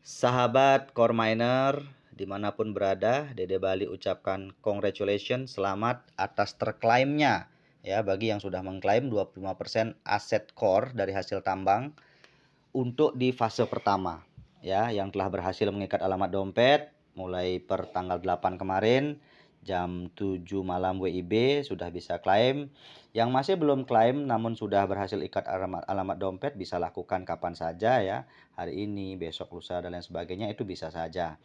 Sahabat core miner dimanapun berada, Dede Bali ucapkan congratulations, selamat atas terklaimnya ya bagi yang sudah mengklaim 25% aset core dari hasil tambang untuk di fase pertama ya, yang telah berhasil mengikat alamat dompet mulai per tanggal 8 kemarin jam 7 malam WIB sudah bisa klaim. Yang masih belum klaim namun sudah berhasil ikat alamat dompet bisa lakukan kapan saja ya, hari ini, besok, lusa dan lain sebagainya, itu bisa saja.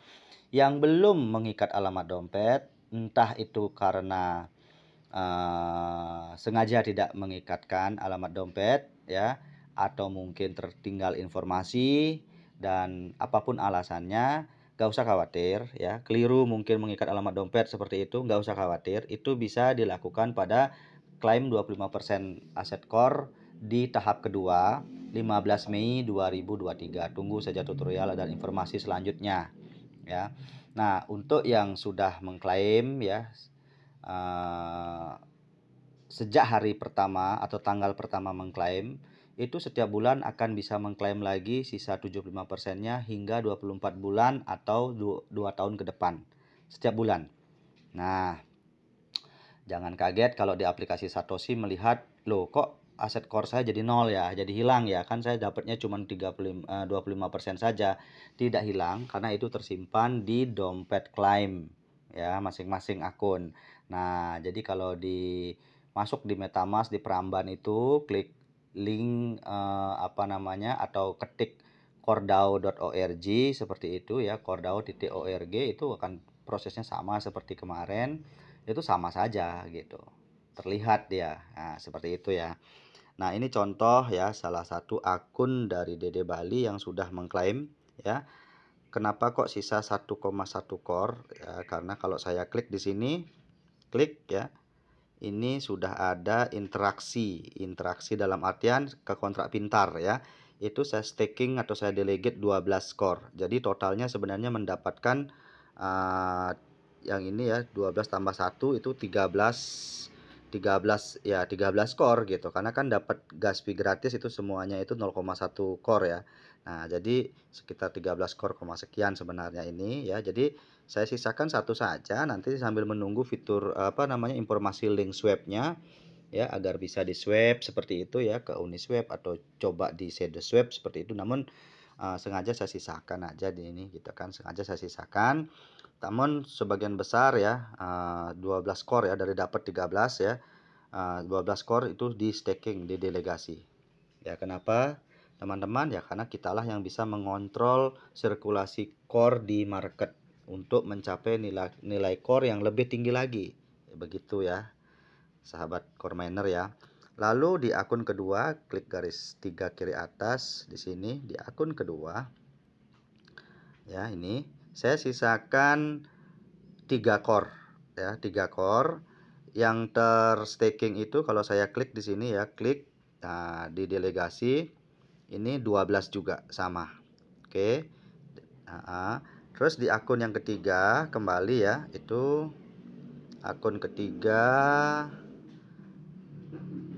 Yang belum mengikat alamat dompet, entah itu karena sengaja tidak mengikatkan alamat dompet ya, atau mungkin tertinggal informasi, dan apapun alasannya gak usah khawatir ya. Keliru mungkin mengikat alamat dompet seperti itu, gak usah khawatir, itu bisa dilakukan pada klaim 25% aset core di tahap kedua 15 Mei 2023. Tunggu saja tutorial dan informasi selanjutnya ya. Nah, untuk yang sudah mengklaim ya, sejak hari pertama atau tanggal pertama mengklaim, itu setiap bulan akan bisa mengklaim lagi sisa 75%-nya hingga 24 bulan atau 2 tahun ke depan setiap bulan. Nah, jangan kaget kalau di aplikasi Satoshi melihat, loh kok aset core saya jadi nol ya, jadi hilang ya, kan saya dapatnya cuma 25% saja. Tidak hilang karena itu tersimpan di dompet klaim ya, masing-masing akun. Nah, jadi kalau masuk di MetaMask di Pramban itu klik link atau ketik cordao.org seperti itu ya, cordao.org, itu akan prosesnya sama seperti kemarin. Itu sama saja gitu, terlihat dia. Nah, seperti itu ya. Nah, ini contoh ya, salah satu akun dari Dede Bali yang sudah mengklaim ya. Kenapa kok sisa 1,1 core ya? Karena kalau saya klik di sini, klik ya, ini sudah ada interaksi dalam artian ke kontrak pintar ya. Itu saya staking atau saya delegate 12 core. Jadi totalnya sebenarnya mendapatkan yang ini ya, 12 tambah 1 itu 13 ya, 13 core gitu. Karena kan dapat gas fee gratis itu semuanya itu 0,1 core ya. Nah, jadi sekitar 13 core, sekian sebenarnya ini ya. Jadi saya sisakan satu saja nanti sambil menunggu fitur informasi link swap-nya ya, agar bisa di swap seperti itu ya, ke Uniswap atau coba di Shadowswap seperti itu. Namun sengaja saya sisakan aja di ini gitu kan, sengaja saya sisakan. Namun sebagian besar ya, 12 core ya, dari dapat 13 ya, 12 core itu di staking, di delegasi ya. Kenapa teman-teman? Ya karena kitalah yang bisa mengontrol sirkulasi core di market untuk mencapai nilai core yang lebih tinggi lagi. Begitu ya, sahabat core miner ya. Lalu di akun kedua, klik garis 3 kiri atas di sini, di akun kedua ya, ini saya sisakan 3 core ya, 3 core yang terstaking itu. Kalau saya klik di sini ya, klik di delegasi ini 12 juga sama. Oke. Terus di akun yang ketiga kembali ya, itu akun ketiga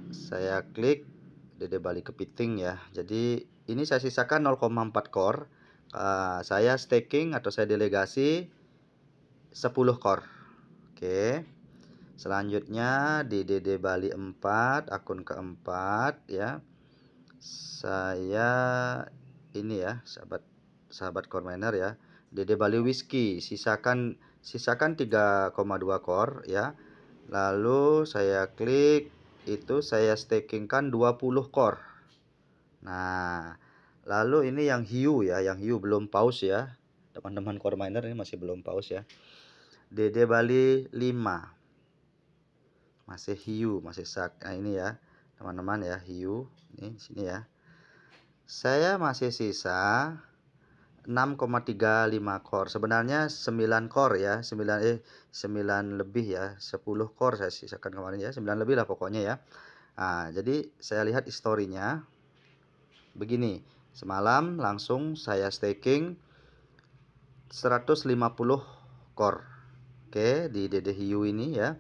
saya klik Dede Bali Kepiting ya. Jadi ini saya sisakan 0,4 core. Saya staking atau saya delegasi 10 core. Oke. Selanjutnya di Dede Bali 4, akun keempat ya. Saya ini ya, sahabat core miner ya. Dede Bali Whiskey sisakan 3,2 core ya. Lalu saya klik, itu saya stakingkan 20 core. Nah, lalu ini yang hiu ya, yang hiu belum pause ya. Teman-teman core miner ini masih belum pause ya. Dede Bali 5. Masih hiu, masih sak. Nah, ini ya, teman-teman ya, hiu. Ini sini ya. Saya masih sisa 6,35 core. Sebenarnya 9 core ya, 9 lebih ya, 10 core saya sisakan kemarin ya, 9 lebih lah pokoknya ya. Nah, jadi saya lihat historinya begini. Semalam langsung saya staking 150 core. Oke, di Dede Hiu ini ya.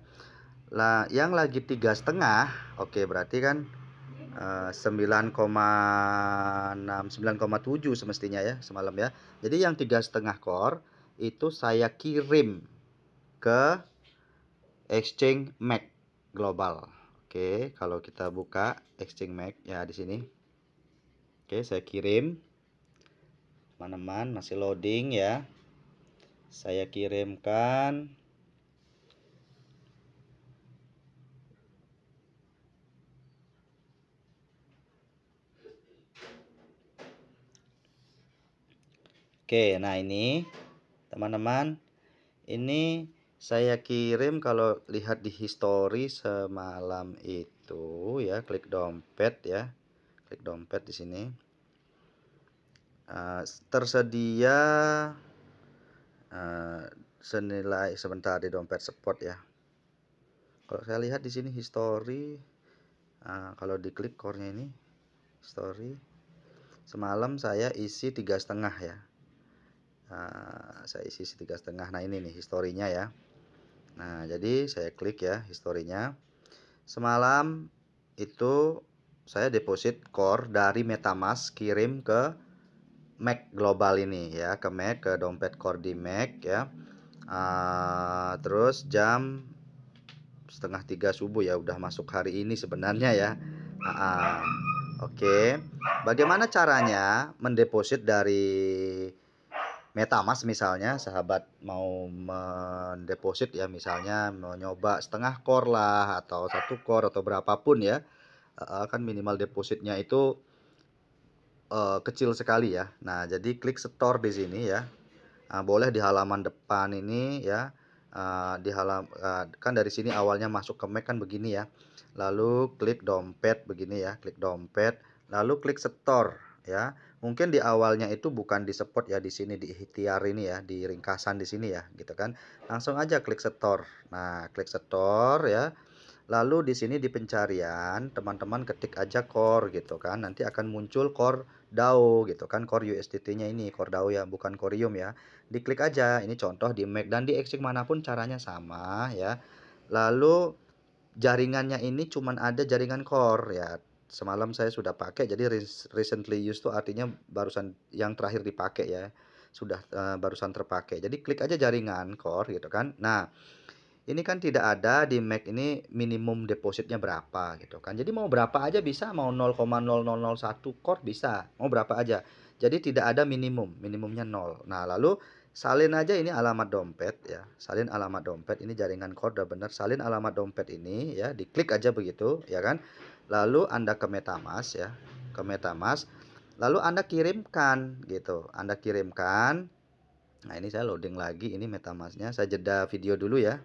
Lah, yang lagi 3,5, oke, berarti kan 9,6 9,7 semestinya ya semalam ya. Jadi yang 3,5 core itu saya kirim ke Exchange MAC Global. Oke, kalau kita buka Exchange MAC ya di sini. Oke, saya kirim. Teman-teman masih loading ya. Saya kirimkan. Oke, nah ini teman-teman, ini saya kirim. Kalau lihat di history semalam itu ya, klik dompet ya, klik dompet di sini. Tersedia senilai, sebentar, di dompet spot ya. Kalau saya lihat di sini history, kalau diklik core-nya ini history, semalam saya isi 3,5 ya. Saya isi 3,5. Nah ini nih historinya ya. Nah jadi saya klik ya historinya. Semalam itu saya deposit core dari MetaMask, kirim ke MAC Global ini ya, ke MAC, ke dompet core di MAC ya. Terus jam 2:30 subuh ya, udah masuk hari ini sebenarnya ya. Oke. Bagaimana caranya mendeposit dari MetaMask? Misalnya sahabat mau mendeposit ya, misalnya mau nyoba setengah core lah, atau 1 core, atau berapapun ya, kan minimal depositnya itu kecil sekali ya. Nah jadi klik store di sini ya. Boleh di halaman depan ini ya, kan dari sini awalnya masuk ke Mac kan begini ya. Lalu klik dompet begini ya, klik dompet, lalu klik store ya. Mungkin di awalnya itu bukan di spot ya, di sini di ikhtiar ini ya, di ringkasan di sini ya, gitu kan. Langsung aja klik store. Nah, klik store ya. Lalu di sini di pencarian teman-teman ketik aja core gitu kan. Nanti akan muncul core DAO gitu kan, core USDT-nya ini, core DAO ya, bukan Corium ya. Diklik aja. Ini contoh di Mac dan di Exchange manapun caranya sama ya. Lalu jaringannya ini cuman ada jaringan core ya. Semalam saya sudah pakai, jadi recently used tuh artinya barusan yang terakhir dipakai ya. Sudah barusan terpakai. Jadi klik aja jaringan core gitu kan. Nah, ini kan tidak ada di Mac ini minimum depositnya berapa gitu kan. Jadi mau berapa aja bisa, mau 0,0001 core bisa, mau berapa aja. Jadi tidak ada minimum, minimumnya 0. Nah, lalu salin aja ini alamat dompet ya. Salin alamat dompet, ini jaringan core udah bener. Salin alamat dompet ini ya, diklik aja begitu ya kan. Lalu Anda ke MetaMask ya, ke MetaMask. Lalu Anda kirimkan gitu. Anda kirimkan. Nah, ini saya loading lagi ini MetaMask-nya. Saya jeda video dulu ya.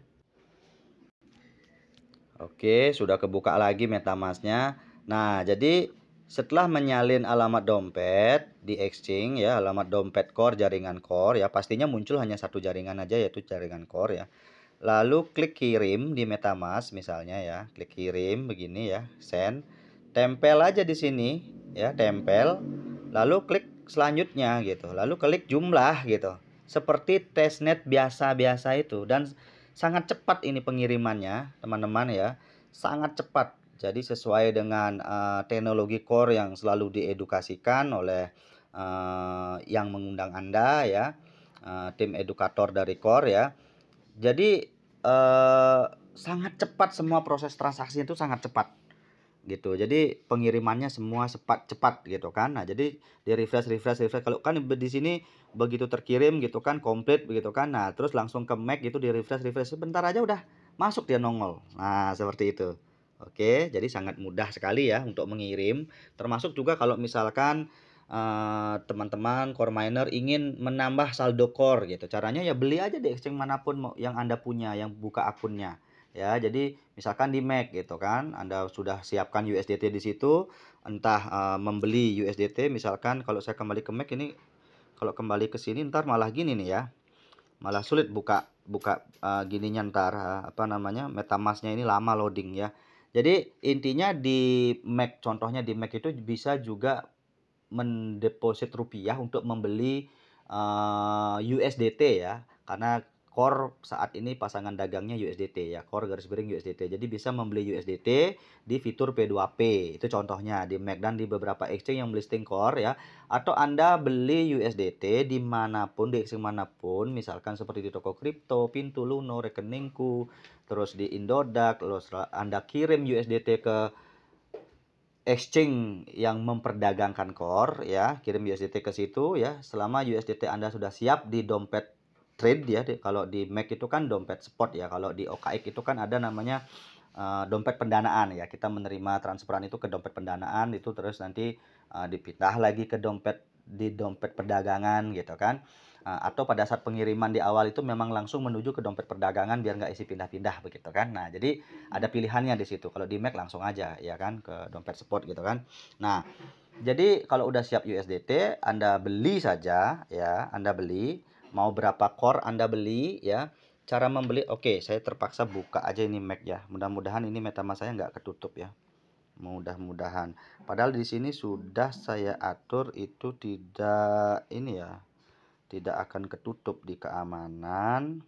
Oke, sudah kebuka lagi MetaMask-nya. Nah, jadi setelah menyalin alamat dompet di Exchange ya, alamat dompet core, jaringan core ya, pastinya muncul hanya satu jaringan aja, yaitu jaringan core ya. Lalu klik kirim di MetaMask misalnya ya, klik kirim begini ya, send. Tempel aja di sini ya, tempel. Lalu klik selanjutnya gitu. Lalu klik jumlah gitu. Seperti testnet biasa-biasa itu, dan sangat cepat ini pengirimannya, teman-teman ya. Sangat cepat. Jadi sesuai dengan teknologi core yang selalu diedukasikan oleh yang mengundang Anda ya, tim edukator dari core ya. Jadi sangat cepat, semua proses transaksi itu sangat cepat gitu. Jadi pengirimannya semua cepat gitu kan. Nah, jadi di refresh. Kalau kan di sini begitu terkirim gitu kan, komplit begitu kan. Nah, terus langsung ke Mac gitu, di refresh sebentar aja udah masuk, dia nongol. Nah, seperti itu. Oke, jadi sangat mudah sekali ya untuk mengirim. Termasuk juga kalau misalkan teman-teman core miner ingin menambah saldo core gitu. Caranya ya beli aja di exchange manapun yang Anda punya, yang buka akunnya. Ya, jadi misalkan di Mac gitu kan, Anda sudah siapkan USDT di situ, entah membeli USDT. Misalkan kalau saya kembali ke Mac ini, kalau kembali ke sini ntar malah gini nih ya, malah sulit buka gininya ntar, apa namanya, MetaMask-nya ini lama loading ya. Jadi intinya di Mac, contohnya di Mac itu bisa juga mendeposit rupiah untuk membeli USDT ya, karena core saat ini pasangan dagangnya USDT ya, core garis miring USDT. Jadi bisa membeli USDT di fitur P2P. Itu contohnya di MAC dan di beberapa exchange yang melisting core ya. Atau Anda beli USDT dimanapun, di exchange manapun, misalkan seperti di toko kripto, Pintu Luno, Rekeningku, terus di Indodax, terus Anda kirim USDT ke exchange yang memperdagangkan core ya, kirim USDT ke situ ya. Selama USDT Anda sudah siap di dompet trade ya, kalau di MAC itu kan dompet spot ya, kalau di OKX itu kan ada namanya dompet pendanaan ya. Kita menerima transferan itu ke dompet pendanaan itu, terus nanti dipindah lagi ke dompet perdagangan gitu kan. Atau pada saat pengiriman di awal itu memang langsung menuju ke dompet perdagangan biar nggak isi pindah-pindah begitu kan. Nah, jadi ada pilihannya di situ. Kalau di MAC langsung aja ya kan ke dompet spot gitu kan. Nah, jadi kalau udah siap USDT, Anda beli saja ya, Anda beli. Mau berapa core Anda beli ya. Cara membeli, oke, saya terpaksa buka aja ini MAC ya. Mudah-mudahan ini MetaMask saya nggak ketutup ya. Mudah-mudahan. Padahal di sini sudah saya atur itu tidak ini ya. Tidak akan ketutup di keamanan.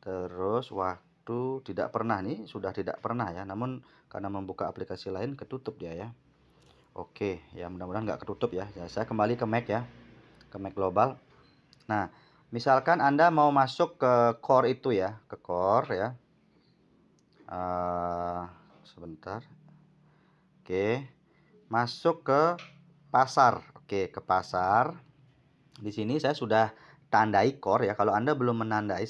Terus waktu tidak pernah nih, sudah tidak pernah ya. Namun karena membuka aplikasi lain ketutup dia ya. Oke, ya mudah-mudahan nggak ketutup ya. Ya, saya kembali ke MAC ya. Ke MAC global. Nah, misalkan Anda mau masuk ke core itu ya, ke core ya. Sebentar. Oke, masuk ke pasar. Oke, ke pasar. Di sini saya sudah tandai core ya. Kalau Anda belum menandai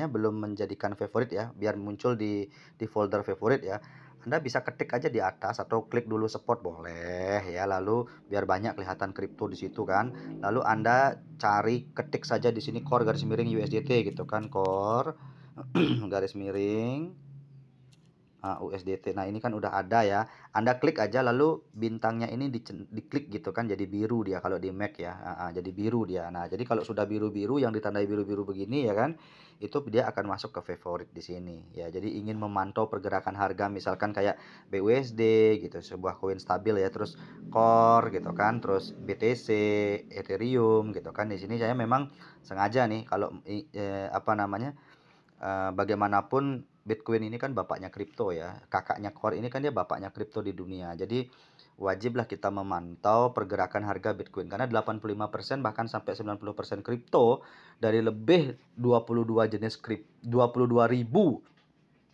belum menjadikan favorit ya, biar muncul di folder favorit ya. Anda bisa ketik aja di atas atau klik dulu spot boleh ya. Lalu biar banyak kelihatan kripto di situ kan. Lalu Anda cari, ketik saja di sini core garis miring USDT gitu kan, core garis miring USDT. Nah, ini kan udah ada ya. Anda klik aja lalu bintangnya ini diklik gitu kan, jadi biru dia kalau di Mac ya. Jadi biru dia. Nah, jadi kalau sudah biru-biru yang ditandai biru-biru begini ya kan, itu dia akan masuk ke favorit di sini ya. Jadi ingin memantau pergerakan harga misalkan kayak BUSD gitu, sebuah koin stabil ya, terus Core gitu kan, terus BTC, Ethereum gitu kan. Di sini saya memang sengaja nih kalau bagaimanapun Bitcoin ini kan bapaknya kripto ya, kakaknya Core ini kan dia bapaknya kripto di dunia. Jadi wajiblah kita memantau pergerakan harga Bitcoin karena 85% bahkan sampai 90% kripto dari lebih 22 ribu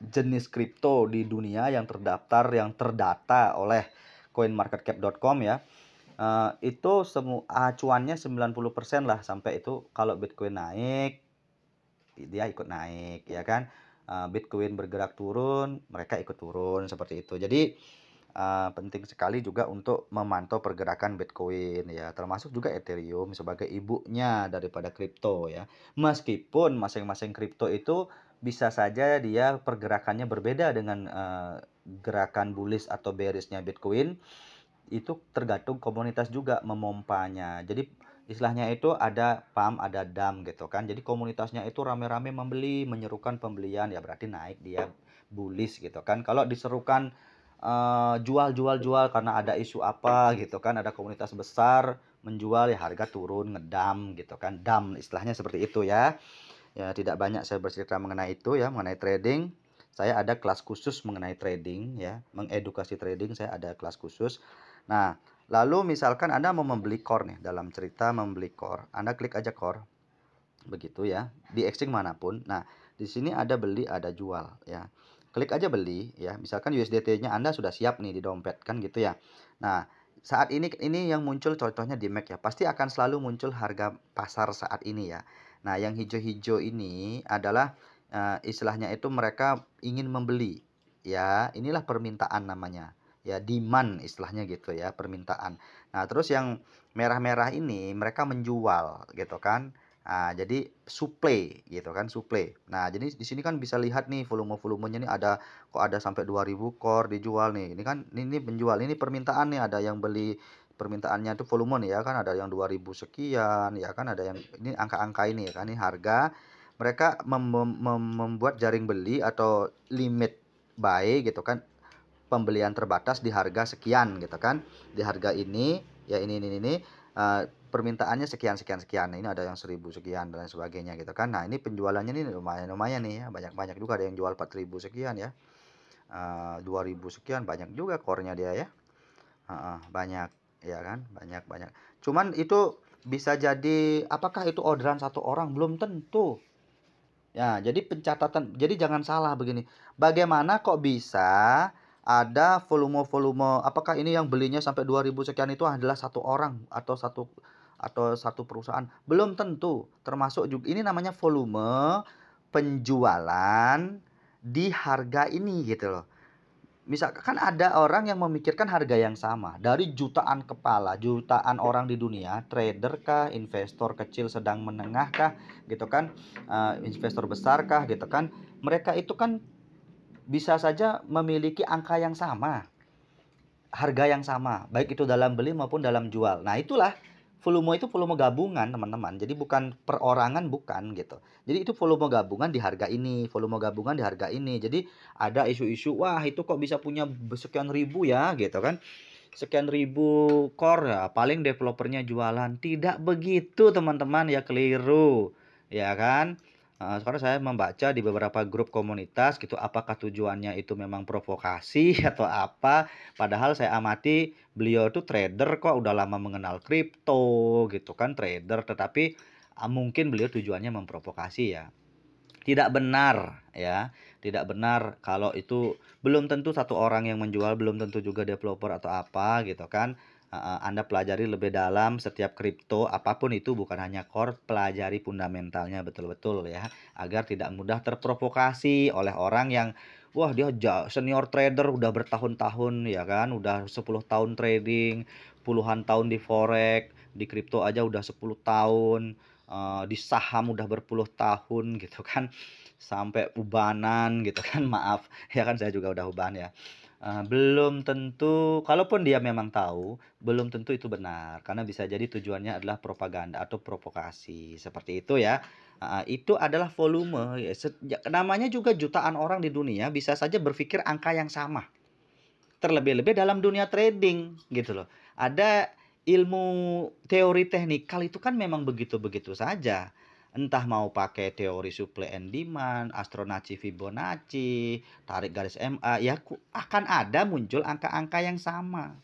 jenis kripto di dunia yang terdaftar, yang terdata oleh coinmarketcap.com ya. Itu semua acuannya 90% lah sampai itu. Kalau Bitcoin naik dia ikut naik ya kan, Bitcoin bergerak turun mereka ikut turun seperti itu. Jadi penting sekali juga untuk memantau pergerakan Bitcoin ya, termasuk juga Ethereum sebagai ibunya daripada kripto ya. Meskipun masing-masing kripto itu bisa saja dia pergerakannya berbeda dengan gerakan bullish atau bearishnya Bitcoin, itu tergantung komunitas juga memompanya. Jadi istilahnya itu ada pump, ada dump gitu kan. Jadi komunitasnya itu rame-rame membeli, menyerukan pembelian ya berarti naik dia bullish gitu kan. Kalau diserukan jual karena ada isu apa gitu kan, ada komunitas besar menjual ya harga turun, ngedam gitu kan. Dump istilahnya seperti itu ya. Ya tidak banyak saya bercerita mengenai itu ya, mengenai trading. Saya ada kelas khusus mengenai trading ya, mengedukasi trading saya ada kelas khusus. Nah, lalu misalkan Anda mau membeli core nih, dalam cerita membeli core, Anda klik aja core. Begitu ya, di exchange manapun. Nah, di sini ada beli, ada jual ya. Klik aja beli ya. Misalkan USDT-nya Anda sudah siap nih di dompet kan gitu ya. Nah, saat ini yang muncul contohnya di MAC ya. Pasti akan selalu muncul harga pasar saat ini ya. Nah, yang hijau-hijau ini adalah istilahnya itu mereka ingin membeli. Ya, inilah permintaan namanya. Ya, demand istilahnya gitu ya, permintaan. Nah, terus yang merah-merah ini mereka menjual gitu kan. Nah, jadi supply gitu kan, supply. Nah, jadi di sini kan bisa lihat nih volume-volumenya nih ada kok ada sampai 2000 core dijual nih. Ini kan ini penjual, ini permintaan nih, ada yang beli permintaannya itu volume nih ya kan, ada yang 2000 sekian ya kan, ada yang ini angka-angka ini ya kan, ini harga. Mereka membuat jaring beli atau limit buy gitu kan, pembelian terbatas di harga sekian gitu kan. Di harga ini ya ini permintaannya sekian sekian sekian. Ini ada yang 1.000 sekian dan lain sebagainya gitu kan. Nah, ini penjualannya nih lumayan nih ya, banyak-banyak juga, ada yang jual 4.000 sekian ya. 2.000 sekian, banyak juga core-nya dia ya. Banyak ya kan, banyak. Cuman itu bisa jadi, apakah itu orderan satu orang? Belum tentu. Ya, jadi pencatatan, jadi jangan salah begini. Bagaimana kok bisa ada volume-volume, apakah ini yang belinya sampai 2.000 sekian itu adalah satu orang atau satu perusahaan? Belum tentu. Termasuk juga ini namanya volume penjualan di harga ini gitu loh. Misalkan ada orang yang memikirkan harga yang sama dari jutaan kepala, jutaan orang di dunia, trader kah, investor kecil, sedang, menengah kah, gitu kan, investor besar kah, gitu kan. Mereka itu kan bisa saja memiliki angka yang sama, harga yang sama, baik itu dalam beli maupun dalam jual. Nah, itulah volume, itu volume gabungan, teman-teman. Jadi bukan perorangan, bukan gitu. Jadi itu volume gabungan di harga ini, volume gabungan di harga ini. Jadi ada isu-isu, wah itu kok bisa punya sekian ribu ya gitu kan. Sekian ribu core ya, paling developernya jualan. Tidak begitu, teman-teman, ya, keliru. Ya kan? Sekarang saya membaca di beberapa grup komunitas gitu, apakah tujuannya itu memang provokasi atau apa. Padahal saya amati beliau tuh trader kok, udah lama mengenal kripto gitu kan, trader, tetapi mungkin beliau tujuannya memprovokasi ya. Tidak benar ya, tidak benar kalau itu, belum tentu satu orang yang menjual, belum tentu juga developer atau apa gitu kan. Anda pelajari lebih dalam setiap kripto, apapun itu, bukan hanya core, pelajari fundamentalnya betul-betul ya, agar tidak mudah terprovokasi oleh orang yang, wah dia senior trader udah bertahun-tahun ya kan, udah 10 tahun trading, puluhan tahun di forex, di kripto aja udah 10 tahun, di saham udah berpuluh tahun gitu kan, sampai ubanan gitu kan, maaf ya kan, saya juga udah ubahan ya. Belum tentu, kalaupun dia memang tahu, belum tentu itu benar, karena bisa jadi tujuannya adalah propaganda atau provokasi, seperti itu ya. Itu adalah volume ya, namanya juga jutaan orang di dunia bisa saja berpikir angka yang sama. Terlebih-lebih dalam dunia trading gitu loh. Ada ilmu teori teknikal itu kan memang begitu-begitu saja. Entah mau pakai teori supply and demand, Fibonacci, Fibonacci, tarik garis MA, ya akan ada muncul angka-angka yang sama.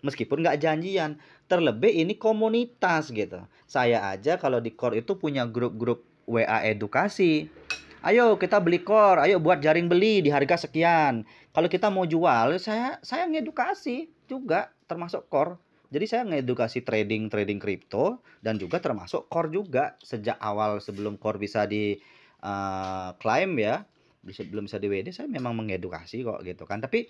Meskipun nggak janjian. Terlebih ini komunitas gitu. Saya aja kalau di core itu punya grup-grup WA edukasi. Ayo kita beli core, ayo buat jaring beli di harga sekian. Kalau kita mau jual, saya ngedukasi juga, termasuk core. Jadi saya ngedukasi trading kripto, dan juga termasuk core juga. Sejak awal sebelum core bisa di claim ya, belum bisa di WD, saya memang mengedukasi kok gitu kan. Tapi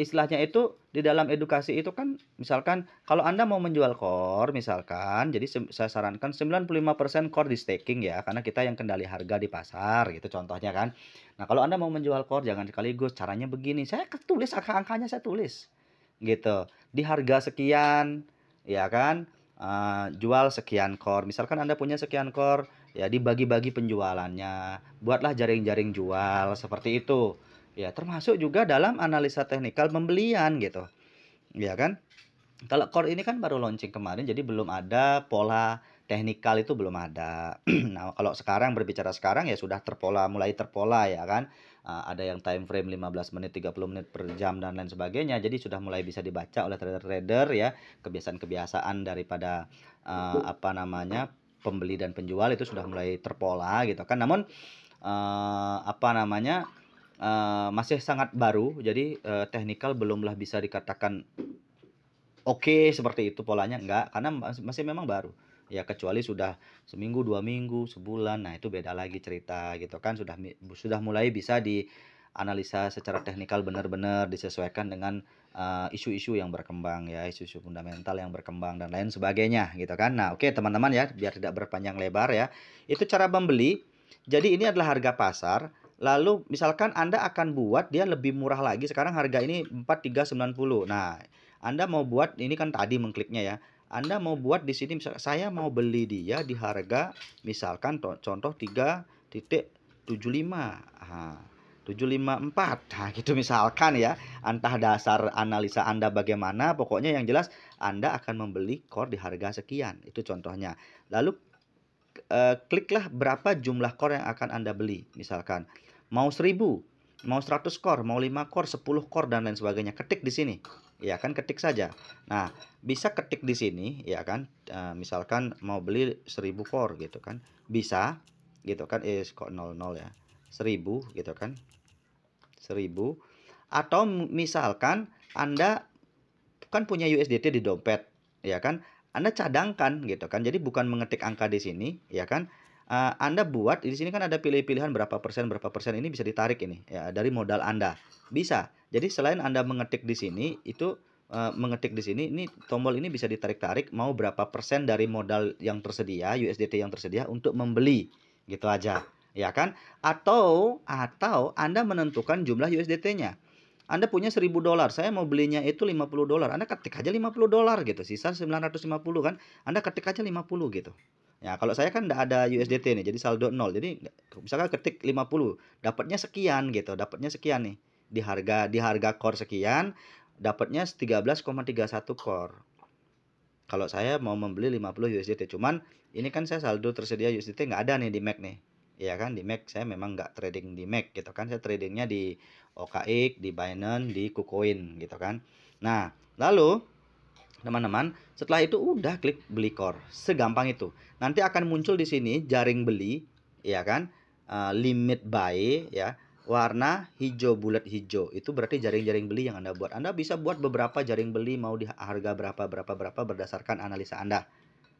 istilahnya itu di dalam edukasi itu kan, misalkan kalau Anda mau menjual core misalkan, jadi saya sarankan 95% core di staking ya, karena kita yang kendali harga di pasar gitu contohnya kan. Nah, kalau Anda mau menjual core jangan sekaligus, caranya begini, saya tulis angka-angkanya, saya tulis gitu. Di harga sekian ya kan, jual sekian core. Misalkan Anda punya sekian core, ya dibagi-bagi penjualannya, buatlah jaring-jaring jual seperti itu. Ya, termasuk juga dalam analisa teknikal pembelian gitu. Ya kan? Kalau core ini kan baru launching kemarin, jadi belum ada pola teknikal, itu belum ada. Nah, kalau sekarang, berbicara sekarang ya sudah mulai terpola ya kan. Ada yang time frame 15 menit, 30 menit per jam dan lain sebagainya. Jadi sudah mulai bisa dibaca oleh trader-trader ya, kebiasaan-kebiasaan daripada apa namanya, pembeli dan penjual itu sudah mulai terpola gitu kan. Namun apa namanya, masih sangat baru, jadi teknikal belumlah bisa dikatakan oke seperti itu polanya, enggak, karena masih memang baru. Ya kecuali sudah seminggu, 2 minggu, sebulan, nah itu beda lagi cerita gitu kan, sudah mulai bisa dianalisa secara teknikal, benar-benar disesuaikan dengan isu-isu yang berkembang ya, isu-isu fundamental yang berkembang dan lain sebagainya gitu kan. Nah, oke teman-teman ya, biar tidak berpanjang lebar ya. Itu cara membeli. Jadi ini adalah harga pasar. Lalu misalkan Anda akan buat dia lebih murah lagi, sekarang harga ini 4390. Nah, Anda mau buat ini kan tadi mengkliknya ya. Anda mau buat di sini, misalkan saya mau beli dia di harga misalkan contoh 3.75. 754. Nah, gitu misalkan ya. Entah dasar analisa Anda bagaimana, pokoknya yang jelas Anda akan membeli core di harga sekian. Itu contohnya. Lalu kliklah berapa jumlah core yang akan Anda beli. Misalkan mau 1000, mau 100 core, mau 5 core, 10 core dan lain sebagainya. Ketik di sini. Ya kan, ketik saja. Nah, bisa ketik di sini ya kan. Misalkan mau beli 1000 core gitu kan. Bisa gitu kan. Kok 00 ya. 1000 gitu kan. 1000. Atau misalkan Anda kan punya USDT di dompet, ya kan? Anda cadangkan gitu kan. Jadi bukan mengetik angka di sini, ya kan? Anda buat di sini kan ada pilih-pilihan berapa persen ini bisa ditarik ini ya dari modal Anda. Bisa. Jadi selain Anda mengetik di sini itu mengetik di sini ini tombol ini bisa ditarik-tarik mau berapa persen dari modal yang tersedia, USDT yang tersedia untuk membeli. Gitu aja, ya kan? Atau Anda menentukan jumlah USDT-nya. Anda punya $1000, saya mau belinya itu $50. Anda ketik aja $50 gitu, sisa 950 kan. Anda ketik aja 50 gitu. Ya, kalau saya kan enggak ada USDT nih, jadi saldo 0. Jadi misalkan ketik 50, dapatnya sekian gitu, dapatnya sekian nih. Di harga core sekian, dapatnya 13,31 core. Kalau saya mau membeli 50 USDT, cuman ini kan saya saldo tersedia USDT nggak ada nih di Mac nih. Ya kan, di Mac saya memang nggak trading di Mac gitu kan, saya tradingnya di OKX, di Binance, di KuCoin gitu kan. Nah, lalu teman-teman, setelah itu udah klik beli core, segampang itu. Nanti akan muncul di sini jaring beli, ya kan, limit buy ya, warna hijau bulat hijau. Itu berarti jaring-jaring beli yang Anda buat. Anda bisa buat beberapa jaring beli mau di harga berapa berdasarkan analisa Anda.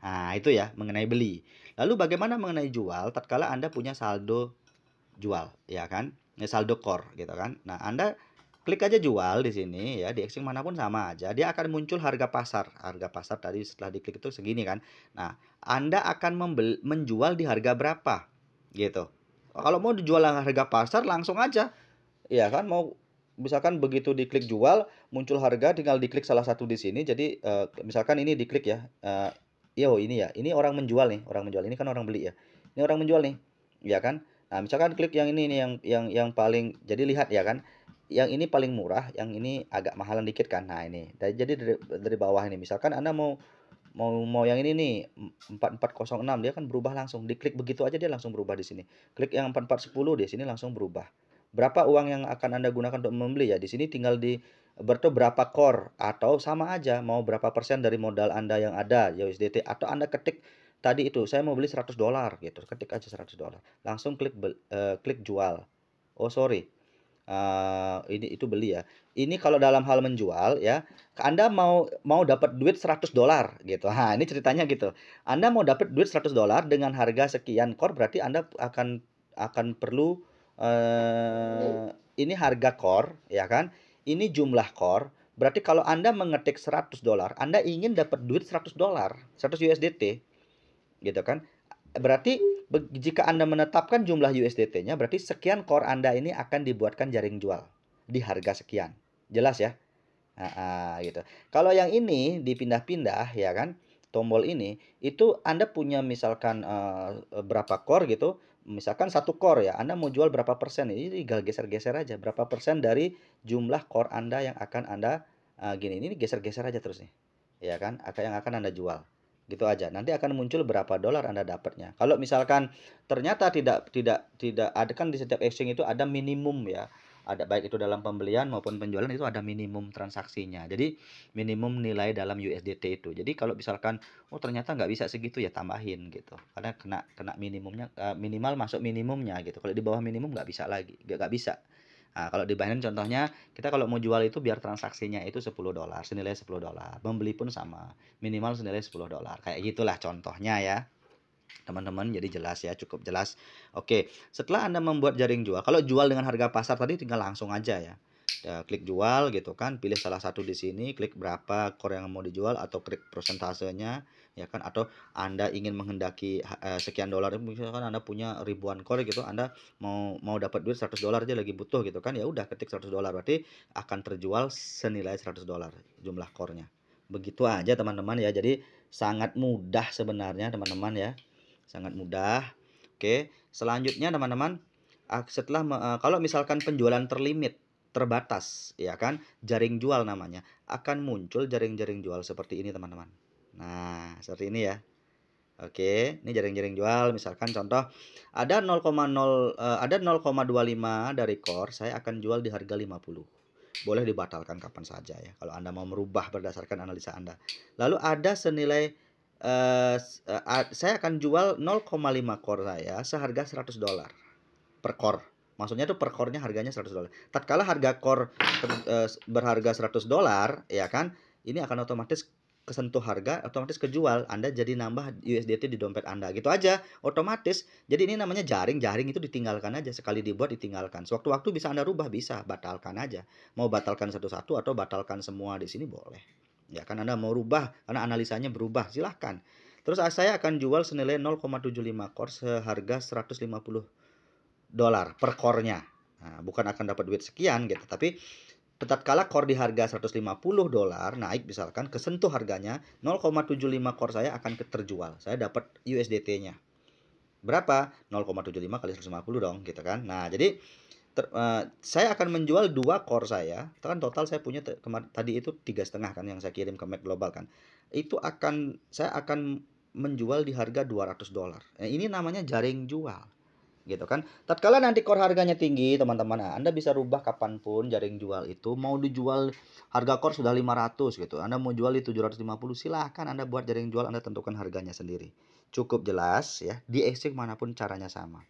Nah, itu ya mengenai beli. Lalu bagaimana mengenai jual tatkala Anda punya saldo jual, ya kan? Ya, saldo core gitu kan. Nah, Anda klik aja jual di sini ya, di exchange manapun sama aja. Dia akan muncul harga pasar. Harga pasar tadi setelah diklik itu segini kan. Nah, Anda akan menjual di harga berapa? Gitu. Kalau mau dijual harga pasar langsung aja. Iya kan, mau misalkan begitu diklik jual, muncul harga tinggal diklik salah satu di sini. Jadi misalkan ini diklik ya. Yo ini ya, ini orang menjual nih, orang menjual. Ini kan orang beli ya. Ini orang menjual nih. Ya kan? Nah, misalkan klik yang ini nih yang paling jadi lihat ya kan. Yang ini paling murah, yang ini agak mahalan dikit kan. Nah, ini. Jadi dari bawah ini misalkan Anda mau mau yang ini nih 4406 dia kan berubah langsung. Diklik begitu aja dia langsung berubah di sini. Klik yang 4410 di sini langsung berubah. Berapa uang yang akan Anda gunakan untuk membeli ya? Di sini tinggal berapa core atau sama aja mau berapa persen dari modal Anda yang ada USDT atau Anda ketik tadi itu saya mau beli $100 gitu. Ketik aja $100. Langsung klik jual. Oh, sorry. Ini itu beli ya. Ini kalau dalam hal menjual ya, Anda mau dapat duit $100 gitu. Nah, ini ceritanya gitu. Anda mau dapat duit $100 dengan harga sekian core berarti Anda akan perlu ini harga core ya kan. Ini jumlah core. Berarti kalau Anda mengetik $100, Anda ingin dapat duit $100, 100 USDT gitu kan. Berarti jika Anda menetapkan jumlah USDT-nya, berarti sekian core Anda ini akan dibuatkan jaring jual di harga sekian. Jelas ya? Gitu. Kalau yang ini dipindah-pindah ya kan, tombol ini itu Anda punya misalkan berapa core gitu, misalkan 1 core ya, Anda mau jual berapa persen, ini tinggal geser-geser aja berapa persen dari jumlah core Anda yang akan Anda gini, ini geser-geser aja terus nih, ya kan, yang akan Anda jual. Gitu aja. Nanti akan muncul berapa dolar Anda dapatnya. Kalau misalkan ternyata tidak ada kan di setiap exchange itu ada minimum ya. Ada baik itu dalam pembelian maupun penjualan itu ada minimum transaksinya. Jadi minimum nilai dalam USDT itu. Jadi kalau misalkan oh ternyata nggak bisa segitu ya tambahin gitu. Karena kena minimumnya minimal masuk minimumnya gitu. Kalau di bawah minimum nggak bisa lagi, nggak bisa. Nah, kalau di Binance contohnya, kita kalau mau jual itu biar transaksinya itu $10, senilai $10. Membeli pun sama, minimal senilai $10. Kayak gitulah contohnya ya. Teman-teman, jadi jelas ya, cukup jelas. Oke, setelah Anda membuat jaring jual, kalau jual dengan harga pasar tadi tinggal langsung aja ya. Klik jual gitu kan, pilih salah satu di sini, klik berapa core yang mau dijual atau klik persentasenya ya kan, atau Anda ingin menghendaki sekian dolar, misalkan Anda punya ribuan core gitu, Anda mau dapat duit $100 aja lagi butuh gitu kan, ya udah ketik $100 berarti akan terjual senilai $100 jumlah core-nya. Begitu aja teman-teman ya. Jadi sangat mudah sebenarnya teman-teman ya. Sangat mudah. Oke, selanjutnya teman-teman Kalau misalkan penjualan terlimit, terbatas, ya kan, jaring jual namanya, akan muncul jaring-jaring jual seperti ini, teman-teman. Nah, seperti ini ya. Oke, ini jaring-jaring jual, misalkan contoh ada 0,25 dari core, saya akan jual di harga 50. Boleh dibatalkan kapan saja ya, kalau Anda mau merubah berdasarkan analisa Anda. Lalu ada senilai saya akan jual 0,5 core saya seharga $100 per core. Maksudnya tuh per core-nya harganya $100. Tatkala harga core berharga $100, ya kan, ini akan otomatis kesentuh harga, otomatis kejual. Anda jadi nambah USDT di dompet Anda. Gitu aja, otomatis. Jadi ini namanya jaring. Jaring itu ditinggalkan aja. Sekali dibuat ditinggalkan. Sewaktu-waktu bisa Anda rubah, bisa. Batalkan aja. Mau batalkan satu-satu atau batalkan semua di sini boleh. Ya kan, Anda mau rubah karena analisanya berubah, silahkan. Terus saya akan jual senilai 0,75 core seharga $150 per core-nya. Nah, bukan akan dapat duit sekian gitu, tapi tatkala core di harga $150 naik misalkan kesentuh harganya 0,75 core saya akan terjual. Saya dapat USDT-nya. Berapa? 0,75 kali 150 dong gitu kan. Nah, jadi saya akan menjual 2 core saya. Kan total saya punya tadi itu 3,5 kan yang saya kirim ke Mac Global kan. Saya akan menjual di harga $200. Ini namanya jaring jual. Gitu kan. Tatkala nanti core harganya tinggi, teman-teman, Anda bisa rubah kapanpun jaring jual itu. Mau dijual harga core sudah 500 gitu. Anda mau jual di 750, silahkan Anda buat jaring jual, Anda tentukan harganya sendiri. Cukup jelas ya, di exchange manapun caranya sama.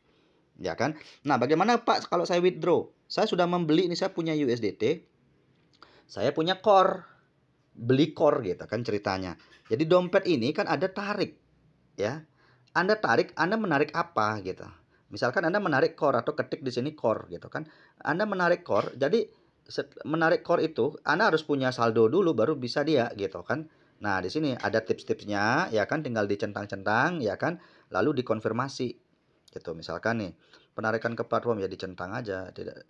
Ya kan? Nah, bagaimana Pak kalau saya withdraw? Saya sudah membeli, ini saya punya USDT. Saya punya core. Beli core gitu kan ceritanya. Jadi dompet ini kan ada tarik ya. Anda tarik, Anda menarik apa gitu. Misalkan Anda menarik core atau ketik di sini core gitu kan. Anda menarik core, jadi menarik core itu Anda harus punya saldo dulu baru bisa dia gitu kan. Nah, di sini ada tips-tipsnya ya kan, tinggal dicentang-centang ya kan, lalu dikonfirmasi gitu. Misalkan nih, penarikan ke platform ya dicentang aja, tidak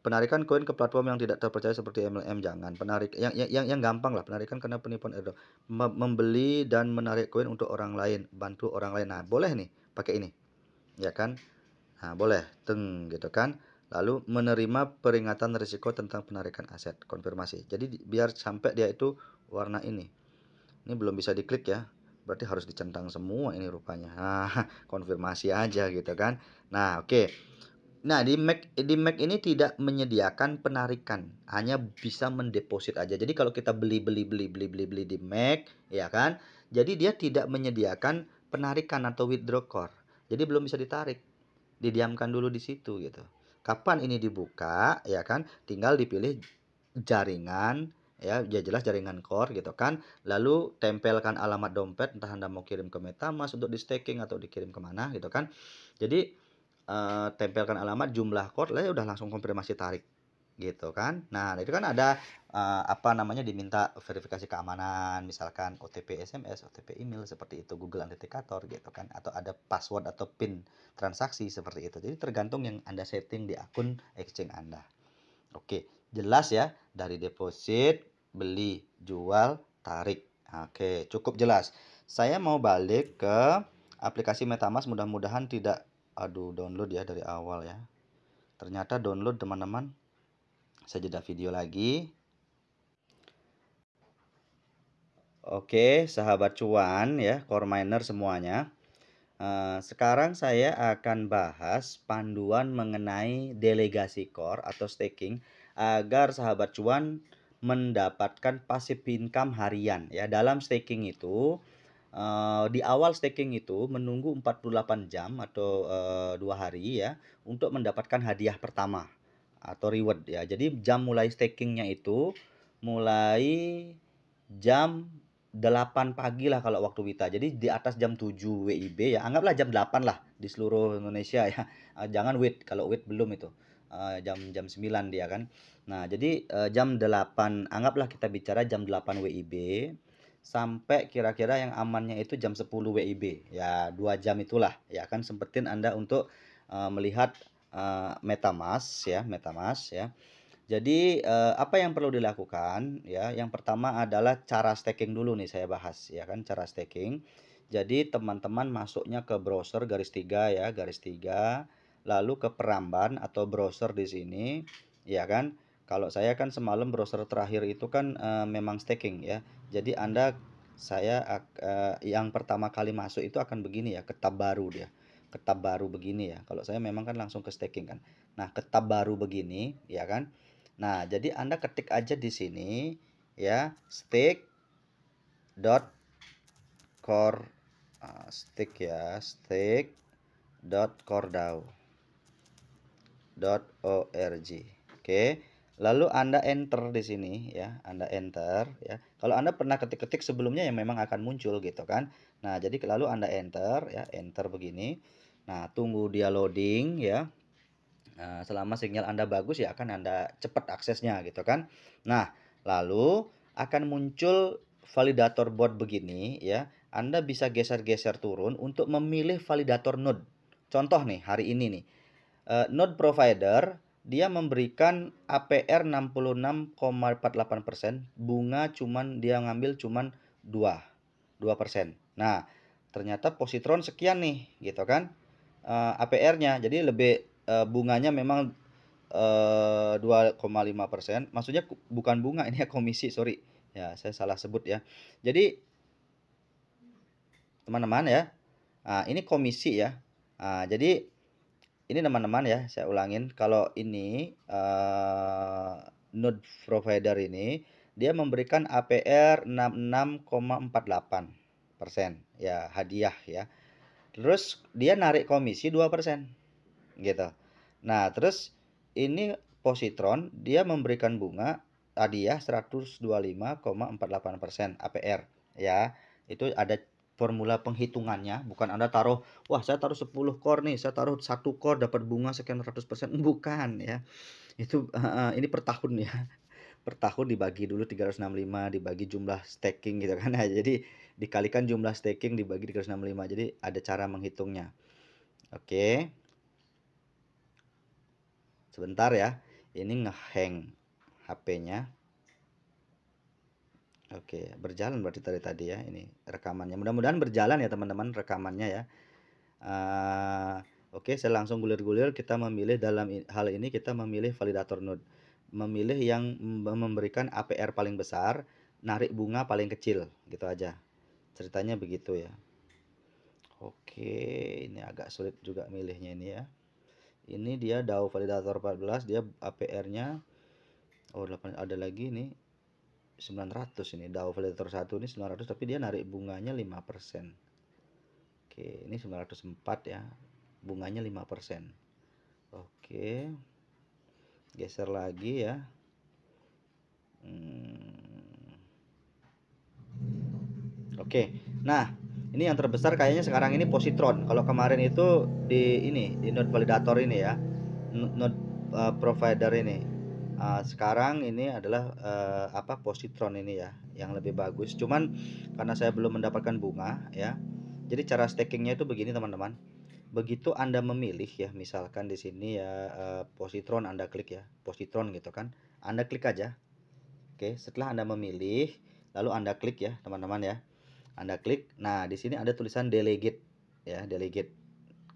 penarikan koin ke platform yang tidak terpercaya seperti MLM jangan. Yang gampang lah, penarikan karena penipuan airdrop. Membeli dan menarik koin untuk orang lain, bantu orang lain. Nah, boleh nih pakai ini. Ya kan? Nah, boleh. Teng gitu kan. Lalu menerima peringatan risiko tentang penarikan aset, konfirmasi. Jadi biar sampai dia itu warna ini. Ini belum bisa diklik ya. Berarti harus dicentang semua ini rupanya. Nah, konfirmasi aja gitu kan. Nah, oke. Nah, di Mac ini tidak menyediakan penarikan, hanya bisa mendeposit aja. Jadi kalau kita beli di Mac, ya kan? Jadi dia tidak menyediakan penarikan atau withdraw core. Jadi belum bisa ditarik. Didiamkan dulu di situ gitu. Kapan ini dibuka, ya kan? Tinggal dipilih jaringan, ya jelas jaringan core gitu kan. Lalu tempelkan alamat dompet, entah Anda mau kirim ke MetaMask untuk di staking atau dikirim kemana gitu kan. Jadi tempelkan alamat, jumlah core, lah udah langsung konfirmasi tarik gitu kan. Nah, itu kan ada diminta verifikasi keamanan, misalkan OTP SMS, OTP email seperti itu, Google Authenticator gitu kan, atau ada password atau PIN transaksi seperti itu. Jadi tergantung yang Anda setting di akun exchange Anda. Oke, jelas ya, dari deposit, beli, jual, tarik. Oke, cukup jelas. Saya mau balik ke aplikasi MetaMask, mudah-mudahan tidak download ya dari awal ya. Ternyata download, teman-teman. Saya jeda video lagi. Oke, sahabat cuan ya, core miner semuanya. Sekarang saya akan bahas panduan mengenai delegasi core atau staking agar sahabat cuan mendapatkan passive income harian ya. Dalam staking itu di awal staking itu menunggu 48 jam atau 2 hari ya untuk mendapatkan hadiah pertama atau reward ya. Jadi jam mulai stakingnya itu mulai jam 8 pagi lah kalau waktu Wita. Jadi di atas jam 7 WIB ya. Anggaplah jam 8 lah di seluruh Indonesia ya. Jangan WIT, kalau WIT belum itu. Jam 9 dia kan. Nah, jadi jam 8, anggaplah kita bicara jam 8 WIB sampai kira-kira yang amannya itu jam 10 WIB. Ya, 2 jam itulah ya kan, sempetin Anda untuk melihat MetaMask ya. Jadi apa yang perlu dilakukan ya? Yang pertama adalah cara staking dulu nih saya bahas ya kan, cara staking. Jadi teman-teman masuknya ke browser garis tiga ya, garis tiga. lalu ke peramban atau browser di sini, ya kan. Kalau saya kan semalam browser terakhir itu kan memang staking ya. Jadi yang pertama kali masuk itu akan begini ya, ke tab baru dia. Ke tab baru begini ya. Kalau saya memang kan langsung ke staking kan. Nah, ke tab baru begini ya kan. Nah, jadi Anda ketik aja di sini ya, stake.core stake.cordao.org. Oke. Lalu Anda enter di sini ya, Anda enter ya. Kalau Anda pernah ketik-ketik sebelumnya yang memang akan muncul gitu kan. Nah, jadi lalu Anda enter ya, enter begini. Nah, tunggu dia loading ya. Nah, selama sinyal Anda bagus ya akan Anda cepat aksesnya gitu kan. Nah, lalu akan muncul validator bot begini ya. Anda bisa geser-geser turun untuk memilih validator node. Contoh nih, hari ini nih. Node provider dia memberikan APR 66,48%, bunga dia ngambil cuman 2%. Nah, ternyata positron sekian nih, gitu kan? APR-nya. Jadi lebih bunganya memang 2,5%. Maksudnya bukan bunga, ini ya komisi, sorry. Ya, saya salah sebut ya. Jadi teman-teman ya, ini komisi ya. Jadi ini teman-teman ya, saya ulangin. Kalau ini node provider ini dia memberikan APR 66,48% ya, hadiah ya. Terus dia narik komisi 2% gitu. Nah, terus ini positron dia memberikan bunga hadiah 125,48% APR ya. Itu ada formula penghitungannya, bukan Anda taruh, wah saya taruh 10 core nih, saya taruh 1 core dapat bunga sekian ratus%, bukan ya. Itu ini per tahun ya. Per tahun dibagi dulu 365 dibagi jumlah staking gitu kan. Nah, jadi dikalikan jumlah staking dibagi 365. Jadi ada cara menghitungnya. Oke. Sebentar ya. Ini ngehang HP-nya. Oke, berjalan berarti tadi ya ini rekamannya. Mudah-mudahan berjalan ya teman-teman rekamannya ya. Oke, saya langsung gulir-gulir. Kita memilih dalam hal ini kita memilih validator node. Memilih yang memberikan APR paling besar, narik bunga paling kecil, gitu aja. Ceritanya begitu ya. Oke, ini agak sulit juga milihnya ini ya. Ini dia DAO validator 14, dia APR-nya oh 8 ada lagi nih 900 ini DAO validator 1 ini 900 tapi dia narik bunganya 5%. Oke, ini 904 ya. Bunganya 5%. Oke. Geser lagi ya. Oke. Nah, ini yang terbesar kayaknya sekarang ini positron. Kalau kemarin itu di node validator ini ya. Node provider ini. Sekarang ini adalah positron ini ya yang lebih bagus. Cuman karena saya belum mendapatkan bunga ya. Jadi cara stakingnya itu begini teman-teman. Begitu Anda memilih ya, misalkan di sini ya positron Anda klik ya, positron gitu kan. Anda klik aja. Oke, setelah Anda memilih, lalu Anda klik ya, teman-teman ya. Anda klik. Nah, di sini ada tulisan delegate ya, delegate.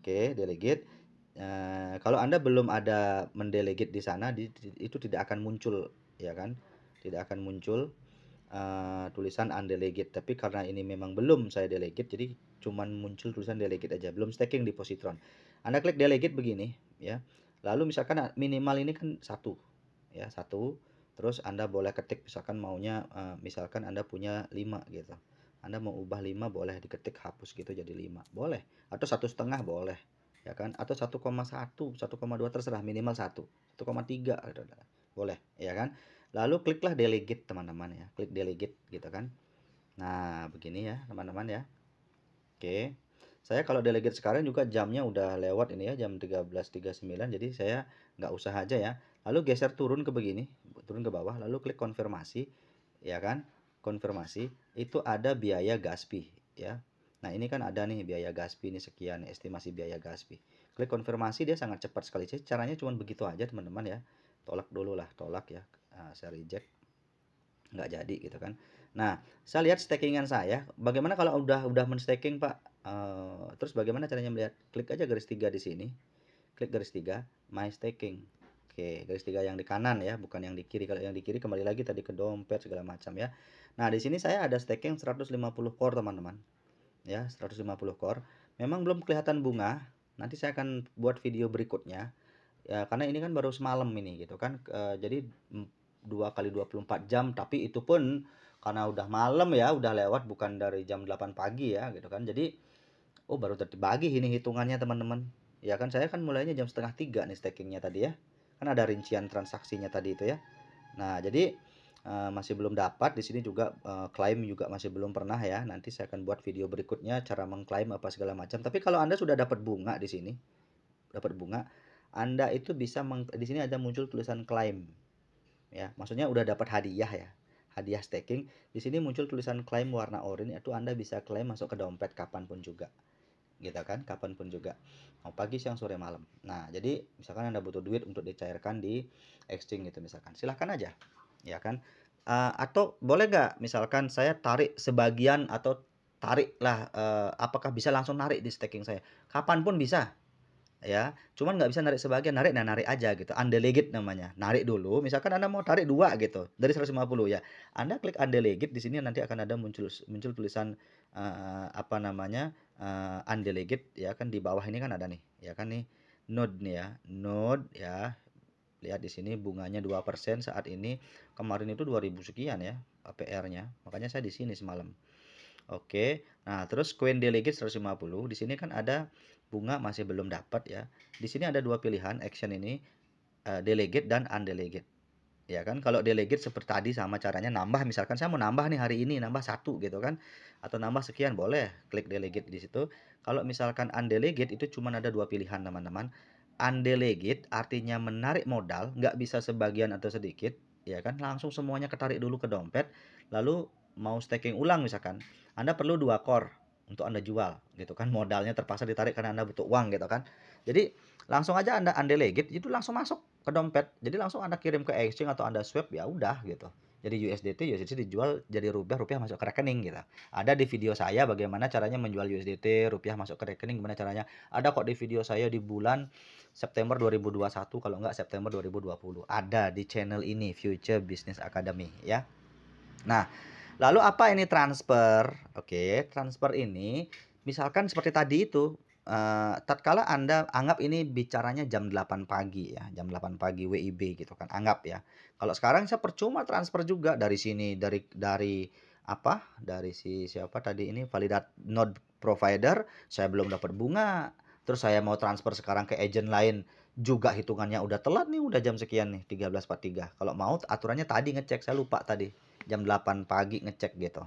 Oke, delegate. Kalau Anda belum ada mendelegate di sana, itu tidak akan muncul ya kan? Tidak akan muncul tulisan undelegate. Tapi karena ini memang belum saya delegate, jadi cuman muncul tulisan delegate aja, belum staking di positron. Anda klik delegate begini ya. Lalu misalkan minimal ini kan 1 ya, 1. Terus Anda boleh ketik misalkan maunya misalkan Anda punya 5 gitu. Anda mau ubah 5 boleh diketik hapus gitu jadi 5. Boleh. Atau 1,5 boleh. Ya kan? Atau 1,1, 1,2 terserah, minimal 1. 1,3 boleh, ya kan? Lalu kliklah delegate teman-teman ya. Klik delegate gitu kan. Nah, begini ya teman-teman ya. Oke. Saya kalau delegate sekarang juga jamnya udah lewat ini ya, jam 13.39. Jadi saya nggak usah aja ya. Lalu geser turun ke begini, turun ke bawah, lalu klik konfirmasi, ya kan? Konfirmasi, itu ada biaya gas fee ya. Nah, ini kan ada nih biaya gas fee ini sekian, estimasi biaya gas fee. Klik konfirmasi, dia sangat cepat sekali. Jadi caranya cuma begitu aja teman-teman ya. Tolak dulu lah, tolak ya. Saya reject. Nggak jadi gitu kan. Nah, saya lihat stakingan saya. Bagaimana kalau udah men-staking, Pak? Terus bagaimana caranya melihat? Klik aja garis 3 di sini. klik garis 3, My Staking. Oke, garis 3 yang di kanan ya, bukan yang di kiri. Kalau yang di kiri kembali lagi tadi ke dompet segala macam ya. Nah, di sini saya ada staking 150 core teman-teman. Ya, 150 core. Memang belum kelihatan bunga. Nanti saya akan buat video berikutnya. Ya, karena ini kan baru semalam ini gitu kan. Jadi 2 kali 24 jam, tapi itu pun karena udah malam ya, udah lewat, bukan dari jam 8 pagi ya gitu kan. Jadi baru terbagi ini hitungannya teman-teman. Ya kan, saya kan mulainya jam setengah 3 nih stakingnya tadi ya. Kan ada rincian transaksinya tadi itu ya. Nah, jadi masih belum dapat di sini juga, klaim juga masih belum pernah ya. Nanti saya akan buat video berikutnya cara mengklaim apa segala macam. Tapi kalau Anda sudah dapat bunga di sini, dapat bunga, Anda itu bisa di sini ada muncul tulisan klaim. Ya, maksudnya udah dapat hadiah ya. Hadiah staking. Di sini muncul tulisan klaim warna oranye, itu Anda bisa klaim masuk ke dompet kapanpun juga. Gitu kan, kapanpun juga, mau pagi, siang, sore, malam. Nah, jadi misalkan Anda butuh duit untuk dicairkan di exchange gitu misalkan, silahkan aja, ya kan. Atau boleh nggak misalkan saya tarik sebagian atau tariklah, apakah bisa langsung narik di staking saya? Kapanpun bisa, ya. Cuman nggak bisa narik sebagian, narik aja gitu. Undelegate namanya. Narik dulu, misalkan Anda mau tarik 2 gitu dari 150 ya. Anda klik undelegate, di sini nanti akan ada muncul tulisan apa namanya? Undelegate ya kan, di bawah ini kan ada nih, ya kan nih. Node nih ya, node ya. Lihat di sini bunganya 2% saat ini. Kemarin itu 2000 sekian ya APR-nya. Makanya saya di sini semalam. Oke. Nah, terus Queen Delegate 150. Di sini kan ada bunga masih belum dapat ya. Di sini ada 2 pilihan action ini, delegate dan undelegate. Ya kan, kalau delegate seperti tadi sama caranya, nambah, misalkan saya mau nambah nih hari ini, nambah 1 gitu kan, atau nambah sekian, boleh klik delegate di situ. Kalau misalkan undelegate itu cuma ada 2 pilihan teman-teman. Undelegate artinya menarik modal, nggak bisa sebagian atau sedikit, ya kan, langsung semuanya ketarik dulu ke dompet, lalu mau staking ulang misalkan, Anda perlu 2 core untuk Anda jual gitu kan, modalnya terpaksa ditarik karena Anda butuh uang gitu kan. Jadi langsung aja Anda undelegate, itu langsung masuk ke dompet. Jadi langsung Anda kirim ke exchange atau Anda swap, ya udah gitu. Jadi USDT dijual jadi rupiah, rupiah masuk ke rekening gitu. Ada di video saya bagaimana caranya menjual USDT, rupiah masuk ke rekening, gimana caranya. Ada kok di video saya di bulan September 2021, kalau enggak September 2020. Ada di channel ini, Future Business Academy ya. Nah, lalu apa ini transfer? Oke, transfer ini misalkan seperti tadi itu, tatkala Anda anggap ini bicaranya jam 8 pagi ya, jam 8 pagi WIB gitu kan, anggap ya. Kalau sekarang saya percuma transfer juga dari sini, dari apa, dari si siapa tadi ini, validat node provider, saya belum dapat bunga. Terus saya mau transfer sekarang ke agent lain, juga hitungannya udah telat nih, udah jam sekian nih, 13.43. Kalau mau aturannya tadi ngecek, saya lupa tadi jam 8 pagi ngecek gitu.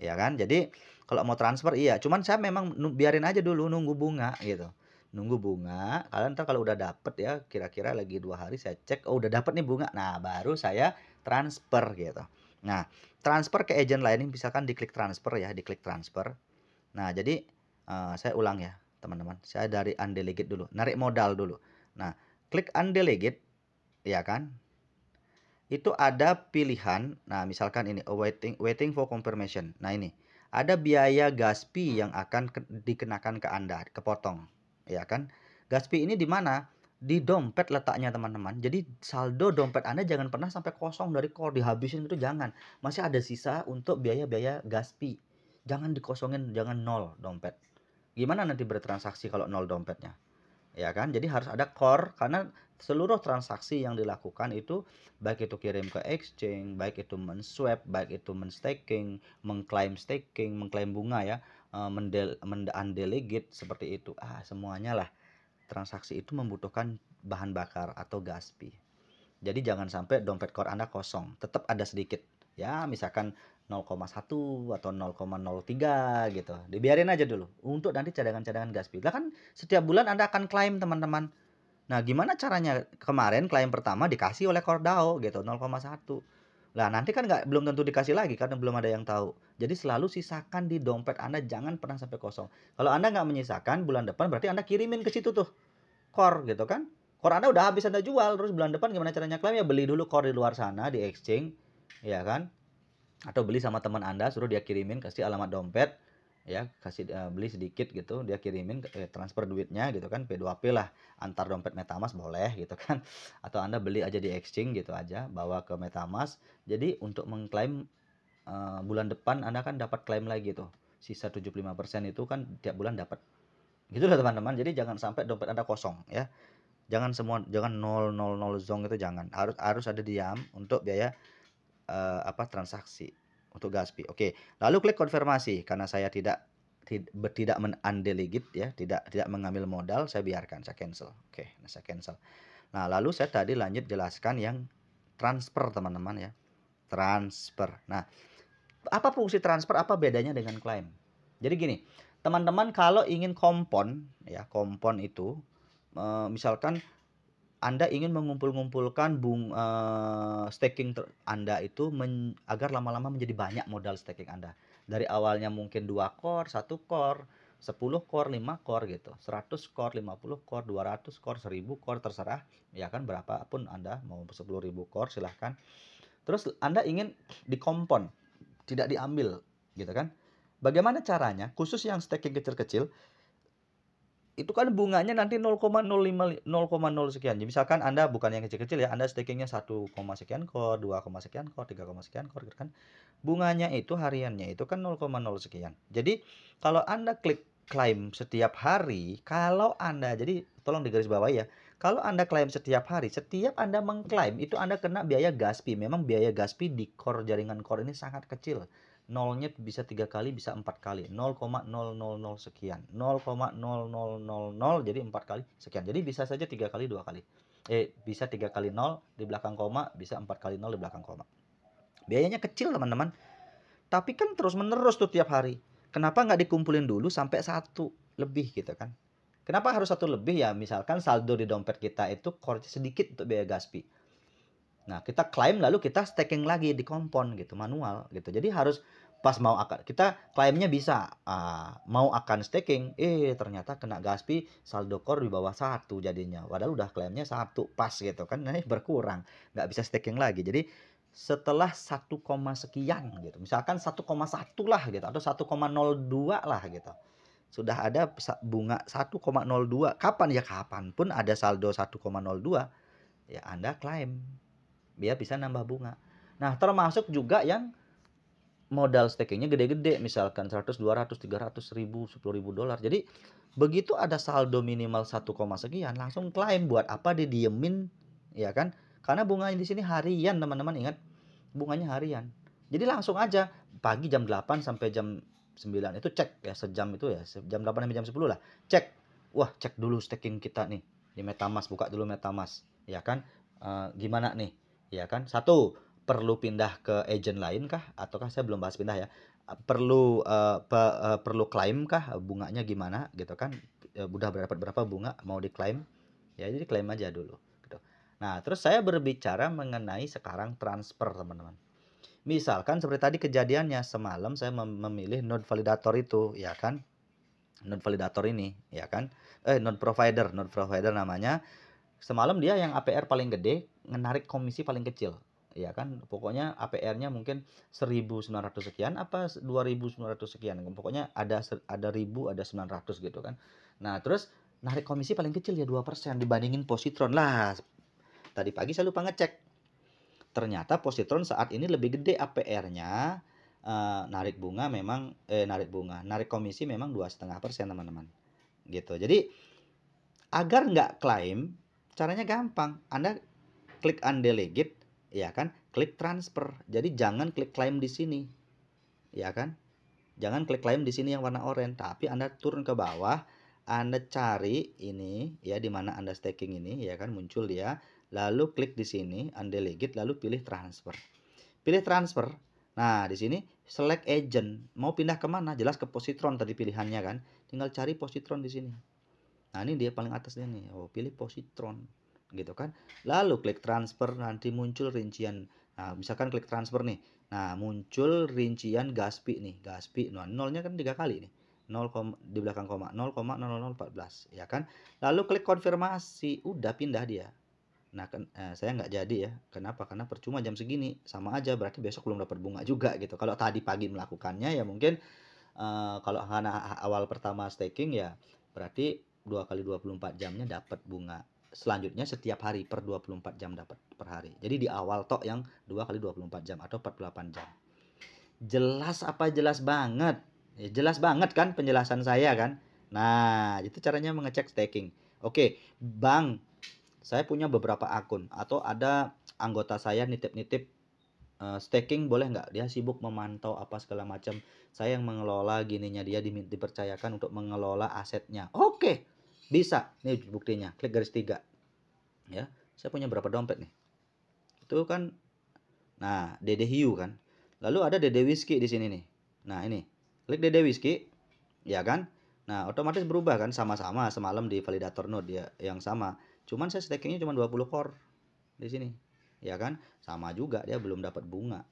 Ya kan? Jadi kalau mau transfer iya, cuman saya memang biarin aja dulu nunggu bunga gitu. Nunggu bunga, kalian ntar kalau udah dapet ya, kira-kira lagi 2 hari saya cek, oh udah dapet nih bunga. Nah, baru saya transfer gitu. Nah, transfer ke agent lain misalkan diklik transfer ya, diklik transfer. Nah, jadi saya ulang ya, teman-teman. Saya dari undelegate dulu, narik modal dulu. Nah, klik undelegate ya kan? Itu ada pilihan. Nah, misalkan ini waiting for confirmation. Nah, ini ada biaya gas fee yang akan dikenakan ke Anda, kepotong, ya kan? Gas fee ini di mana? Di dompet letaknya, teman-teman. Jadi saldo dompet Anda jangan pernah sampai kosong dari core, dihabisin itu jangan. Masih ada sisa untuk biaya-biaya gas fee. Jangan dikosongin, jangan nol dompet. Gimana nanti bertransaksi kalau nol dompetnya? Ya kan, jadi harus ada core, karena seluruh transaksi yang dilakukan itu, baik itu kirim ke exchange, baik itu men-swap, baik itu men-staking, mengklaim bunga ya, undelegate seperti itu, semuanya lah transaksi itu membutuhkan bahan bakar atau gas fee. Jadi jangan sampai dompet core Anda kosong, tetap ada sedikit ya, misalkan 0,1 atau 0,03 gitu. Dibiarin aja dulu untuk nanti cadangan-cadangan gas fee. Lah kan setiap bulan Anda akan klaim, teman-teman. Nah, gimana caranya? Kemarin klaim pertama dikasih oleh Cordao gitu 0,1. Lah nanti kan belum tentu dikasih lagi karena belum ada yang tahu. Jadi selalu sisakan di dompet Anda, jangan pernah sampai kosong. Kalau Anda nggak menyisakan, bulan depan berarti Anda kirimin ke situ tuh core gitu kan. Core Anda udah habis Anda jual, terus bulan depan gimana caranya klaim? Ya beli dulu core di luar sana di exchange, ya kan? Atau beli sama teman Anda, suruh dia kirimin, kasih alamat dompet, ya, kasih beli sedikit gitu, dia kirimin transfer duitnya gitu kan, P2P lah, antar dompet MetaMask boleh gitu kan. Atau Anda beli aja di exchange gitu aja, bawa ke MetaMask. Jadi untuk mengklaim bulan depan Anda kan dapat klaim lagi tuh. Sisa 75% itu kan tiap bulan dapat. Gitu loh teman-teman. Jadi jangan sampai dompet Anda kosong ya. Jangan 000 zong itu jangan. Harus ada diam untuk biaya transaksi untuk Gaspi. Oke, lalu klik konfirmasi karena saya tidak undelegate ya, tidak mengambil modal, saya biarkan, saya cancel. Oke, nah saya cancel. Nah, lalu saya tadi lanjut jelaskan yang transfer teman-teman ya. Transfer. Nah, apa fungsi transfer? Apa bedanya dengan klaim? Jadi gini, teman-teman kalau ingin kompon ya, kompon itu misalkan Anda ingin mengumpulkan staking Anda itu agar lama-lama menjadi banyak modal staking Anda. Dari awalnya mungkin 2 core, 1 core, 10 core, 5 core gitu. 100 core, 50 core, 200 core, 1000 core terserah. Ya kan berapapun Anda mau 10.000 core silahkan. Terus Anda ingin dikompon, tidak diambil gitu kan. Bagaimana caranya? Khusus yang staking kecil-kecil itu kan bunganya nanti 0,05 0,0 sekian. Jadi misalkan Anda bukan yang kecil-kecil ya, Anda stakingnya 1, sekian core, 2, sekian core, 3, sekian core gitu kan. Bunganya itu hariannya itu kan 0,0 sekian. Jadi kalau Anda klik klaim setiap hari, kalau Anda jadi tolong digarisbawahi ya. Kalau Anda klaim setiap hari, setiap Anda mengklaim itu Anda kena biaya gas fee. Memang biaya gas fee di core jaringan core ini sangat kecil. Nolnya bisa 3 kali, bisa 4 kali. 0,000 sekian. 0,0000 jadi 4 kali sekian. Jadi bisa saja 3 kali, 2 kali. Bisa 3 kali 0 di belakang koma, bisa 4 kali 0 di belakang koma. Biayanya kecil teman-teman. Tapi kan terus-menerus tuh tiap hari. Kenapa nggak dikumpulin dulu sampai 1 lebih gitu kan? Kenapa harus 1 lebih ya? Misalkan saldo di dompet kita itu core sedikit untuk biaya gas fee. Nah, kita klaim lalu kita staking lagi di kompon gitu, manual gitu. Jadi harus pas mau akan kita klaimnya bisa mau akan staking, ternyata kena gas fee saldo core di bawah 1 jadinya. Padahal udah klaimnya 1 pas gitu kan. Nah, ini berkurang, nggak bisa staking lagi. Jadi setelah 1, sekian gitu. Misalkan 1,1 lah gitu atau 1,02 lah gitu. Sudah ada bunga 1,02. Kapan ya? Kapanpun ada saldo 1,02 ya Anda klaim. Biar bisa nambah bunga. Nah, termasuk juga yang modal stakingnya gede-gede, misalkan 100, 200, 300, 1000, 10.000 dolar. Jadi begitu ada saldo minimal 1, sekian, langsung klaim. Buat apa didiemin, ya kan? Karena bunganya di sini harian, teman-teman ingat, bunganya harian. Jadi langsung aja pagi jam 8 sampai jam 9 itu cek ya, sejam itu ya, jam 8 sampai jam 10 lah. Cek. Wah, cek dulu staking kita nih di MetaMask, buka dulu MetaMask, ya kan? Gimana nih? Ya kan? Satu, perlu pindah ke agent lain kah? Ataukah saya belum bahas pindah ya? Perlu klaim kah? Bunganya gimana gitu kan? Udah dapat berapa bunga mau diklaim? Ya jadi klaim aja dulu gitu. Nah, terus saya berbicara mengenai sekarang transfer, teman-teman. Misalkan seperti tadi kejadiannya semalam saya memilih node validator itu, ya kan? Node validator ini, ya kan? Node provider namanya. Semalam dia yang APR paling gede, menarik komisi paling kecil. Ya kan, pokoknya APR-nya mungkin 1.900 sekian apa 2.900 sekian. Pokoknya ada 1.000, ada 900 gitu kan. Nah, terus narik komisi paling kecil ya 2% dibandingin positron. Lah, tadi pagi saya lupa ngecek. Ternyata positron saat ini lebih gede APR-nya. Narik komisi memang 2,5%, teman-teman. Gitu. Jadi agar nggak klaim, caranya gampang. Anda klik undelegate, ya kan? Klik transfer. Jadi jangan klik klaim di sini, ya kan? Jangan klik klaim di sini yang warna oranye, tapi Anda turun ke bawah, Anda cari ini, ya di mana Anda staking ini, ya kan? Muncul dia. Lalu klik di sini undelegate, lalu pilih transfer. Pilih transfer. Nah, di sini select agent. Mau pindah kemana? Jelas ke positron tadi pilihannya kan? Tinggal cari positron di sini. Nah, ini dia paling atasnya nih. Oh, pilih positron gitu kan. Lalu klik transfer, nanti muncul rincian. Nah, misalkan klik transfer nih. Nah, muncul rincian gas fee nih. Gas fee, nah, nolnya kan 3 kali nih. 0, di belakang koma 0,0014 ya kan. Lalu klik konfirmasi, udah pindah dia. Nah, saya nggak jadi ya. Kenapa? Karena percuma jam segini. Sama aja berarti besok belum dapat bunga juga gitu. Kalau tadi pagi melakukannya ya mungkin kalau anak awal pertama staking ya berarti 2 kali 24 jamnya dapat bunga. Selanjutnya setiap hari per 24 jam dapat per hari. Jadi di awal tok yang 2 kali 24 jam atau 48 jam. Jelas apa jelas banget? Ya, jelas banget kan penjelasan saya kan? Nah, itu caranya mengecek staking. Oke, Bang, saya punya beberapa akun atau ada anggota saya nitip-nitip staking boleh nggak? Dia sibuk memantau apa segala macam. Saya yang mengelola gininya, dia dipercayakan untuk mengelola asetnya. Oke, bisa. Nih buktinya. Klik garis 3. Ya, saya punya berapa dompet nih? Itu kan, nah Dede Hiu kan. Lalu ada Dede Whiskey di sini nih. Nah ini, klik Dede Whiskey, ya kan? Nah otomatis berubah kan, sama-sama semalam di validator node dia yang sama. Cuman saya stakingnya cuma 20 core di sini, ya kan? Sama juga dia belum dapat bunga,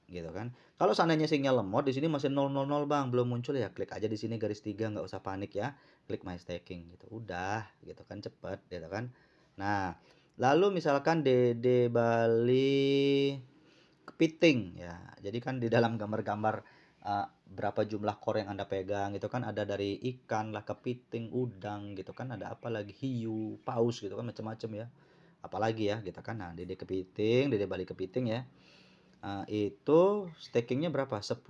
gitu kan? Kalau seandainya sinyal lemot di sini masih 000 bang, belum muncul ya klik aja di sini garis 3, nggak usah panik ya. Klik my staking gitu, udah, gitu kan cepet, gitu kan? Nah, lalu misalkan Dede Bali kepiting ya. Jadi kan di dalam gambar-gambar berapa jumlah core yang Anda pegang itu kan ada dari ikan lah, kepiting, udang gitu kan, ada apa lagi, hiu, paus gitu kan, macam-macam ya. Apalagi ya gitu kan. Nah, Dede kepiting, Dede Bali kepiting ya. Itu stakingnya berapa? 10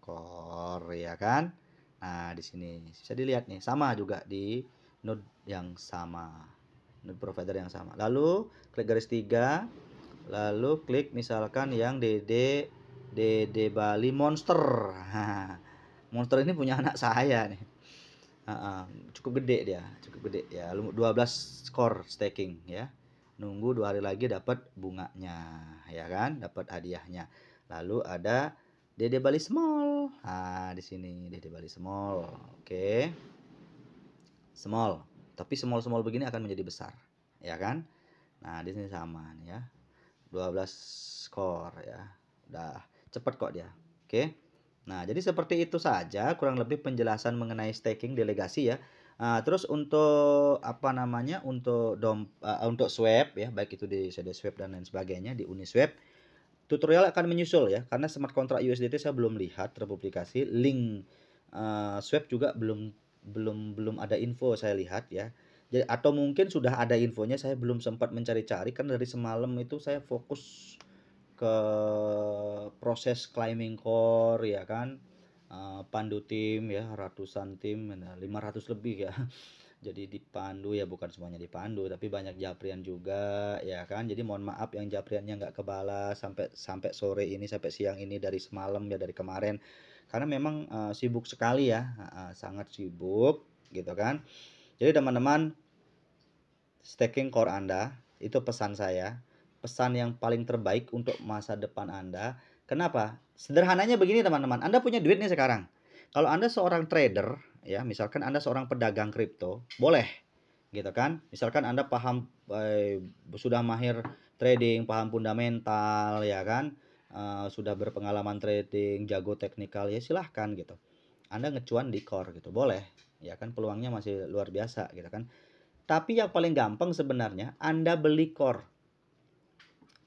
core ya kan. Nah, di sini bisa dilihat nih, sama juga di node yang sama, node provider yang sama. Lalu klik garis 3, lalu klik misalkan yang Dede Bali Monster. Monster ini punya anak saya nih. Cukup gede dia, cukup gede ya. 12 skor staking ya. Nunggu 2 hari lagi dapat bunganya, ya kan? Dapat hadiahnya. Lalu ada Dede Bali Small. Nah, di sini Dede Bali Small. Oke. Small. Tapi small begini akan menjadi besar, ya kan? Nah, di sini sama nih ya. 12 skor ya. Udah cepet kok dia. Oke. Nah, jadi seperti itu saja kurang lebih penjelasan mengenai staking delegasi ya. Terus untuk apa namanya? Untuk swap ya, baik itu di CD Swap dan lain sebagainya di Uniswap. Tutorial akan menyusul ya, karena smart contract USDT saya belum lihat terpublikasi. Link swap juga belum ada info saya lihat ya. Jadi, atau mungkin sudah ada infonya, saya belum sempat mencari-cari kan dari semalam itu saya fokus ke proses climbing core ya kan. Pandu tim ya, ratusan tim, 500 lebih ya. Jadi dipandu ya, bukan semuanya dipandu tapi banyak japrian juga ya kan. Jadi mohon maaf yang japriannya nggak kebalas sampai sore ini, sampai siang ini, dari semalam ya, dari kemarin, karena memang sibuk sekali ya, sangat sibuk gitu kan. Jadi teman-teman, staking core Anda itu pesan saya, pesan yang paling terbaik untuk masa depan Anda. Kenapa? Sederhananya begini teman-teman, Anda punya duit nih sekarang. Kalau Anda seorang trader ya, misalkan Anda seorang pedagang kripto, boleh gitu kan. Misalkan Anda paham, sudah mahir trading, paham fundamental ya kan, sudah berpengalaman trading, jago teknikal, ya silahkan gitu. Anda ngecuan di core gitu, boleh ya kan, peluangnya masih luar biasa gitu kan. Tapi yang paling gampang sebenarnya Anda beli core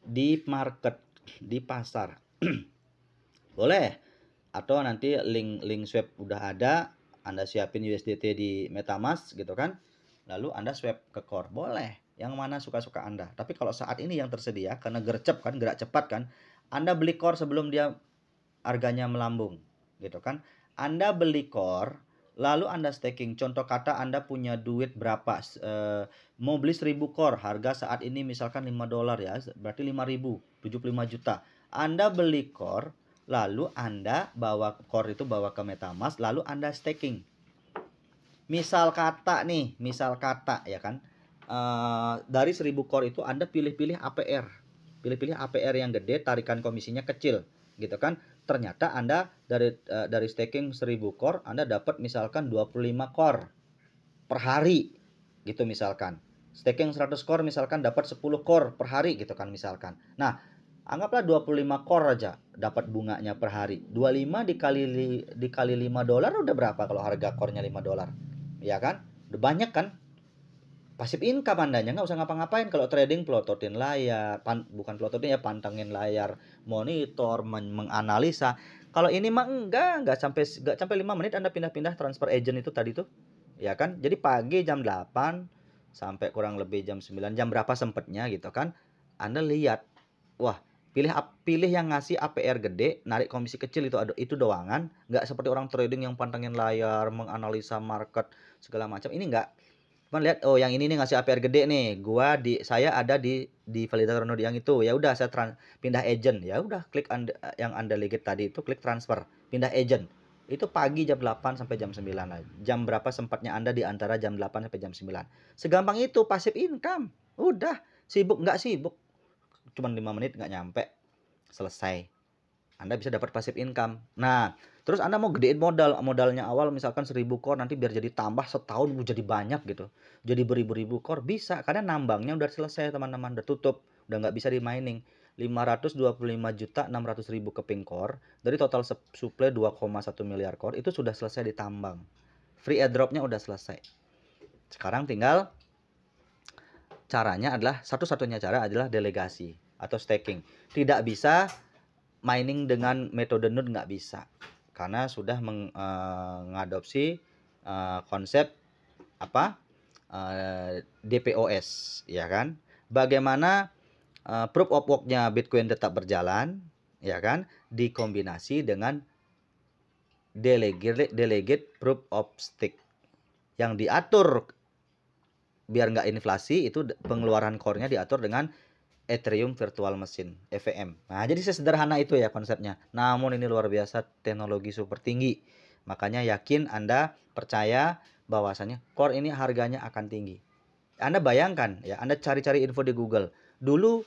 di market, di pasar. Boleh. Atau nanti link swap udah ada, Anda siapin USDT di MetaMask gitu kan. Lalu Anda swap ke core, boleh. Yang mana suka-suka Anda. Tapi kalau saat ini yang tersedia karena gercep kan, gerak cepat kan, Anda beli core sebelum dia harganya melambung gitu kan. Anda beli core, lalu Anda staking. Contoh kata Anda punya duit berapa, mau beli 1000 core, harga saat ini misalkan $5 ya, berarti 5.000, 75 juta. Anda beli core, lalu Anda bawa core itu bawa ke MetaMask, lalu Anda staking. Misal kata nih, ya kan, dari 1000 core itu Anda pilih-pilih APR. Pilih-pilih APR yang gede, tarikan komisinya kecil gitu kan. Ternyata Anda dari staking 1000 core Anda dapat misalkan 25 core per hari gitu misalkan. Staking 100 core misalkan dapat 10 core per hari gitu kan misalkan. Nah, anggaplah 25 core aja dapat bunganya per hari. 25 dikali $5 udah berapa kalau harga core-nya $5? Ya kan? Udah banyak kan? Pasif income Andanya, nggak usah ngapa-ngapain. Kalau trading pelototin layar, bukan pelototin ya, pantengin layar monitor, menganalisa. Kalau ini mah enggak sampai 5 menit Anda pindah-pindah transfer agent itu tadi tuh. Ya kan? Jadi pagi jam 8 sampai kurang lebih jam 9, jam berapa sempetnya gitu kan. Anda lihat, wah, pilih yang ngasih APR gede, narik komisi kecil itu doangan, nggak seperti orang trading yang pantengin layar, menganalisa market segala macam. Ini nggak. Cuman lihat, oh yang ini nih ngasih APR gede nih. Saya ada di validator node yang itu. Ya udah saya pindah agent. Ya udah klik yang Anda lihat tadi itu, klik transfer, pindah agent. Itu pagi jam 8 sampai jam 9 lah. Jam berapa sempatnya Anda di antara jam 8 sampai jam 9. Segampang itu passive income. Udah, sibuk nggak sibuk. Cuman 5 menit nggak nyampe. Selesai. Anda bisa dapat passive income. Nah, terus Anda mau gedein modalnya awal misalkan 1000 core, nanti biar jadi tambah setahun jadi banyak gitu. Jadi beribu-ribu core bisa, karena nambangnya udah selesai teman-teman, udah tutup, udah nggak bisa di mining. 525.600.000 keping core dari total supply 2,1 miliar core itu sudah selesai ditambang. Free airdropnya udah selesai. Sekarang tinggal caranya adalah, satu-satunya cara adalah delegasi atau staking. Tidak bisa mining dengan metode node, nggak bisa, karena sudah mengadopsi konsep DPoS, ya kan. Bagaimana proof of work-nya Bitcoin tetap berjalan, ya kan, dikombinasi dengan delegate proof of stake yang diatur biar nggak inflasi. Itu pengeluaran core-nya diatur dengan Ethereum Virtual Machine, EVM. Nah, jadi sesederhana itu ya konsepnya. Namun ini luar biasa, teknologi super tinggi. Makanya yakin Anda percaya bahwasannya core ini harganya akan tinggi. Anda bayangkan ya, Anda cari-cari info di Google. Dulu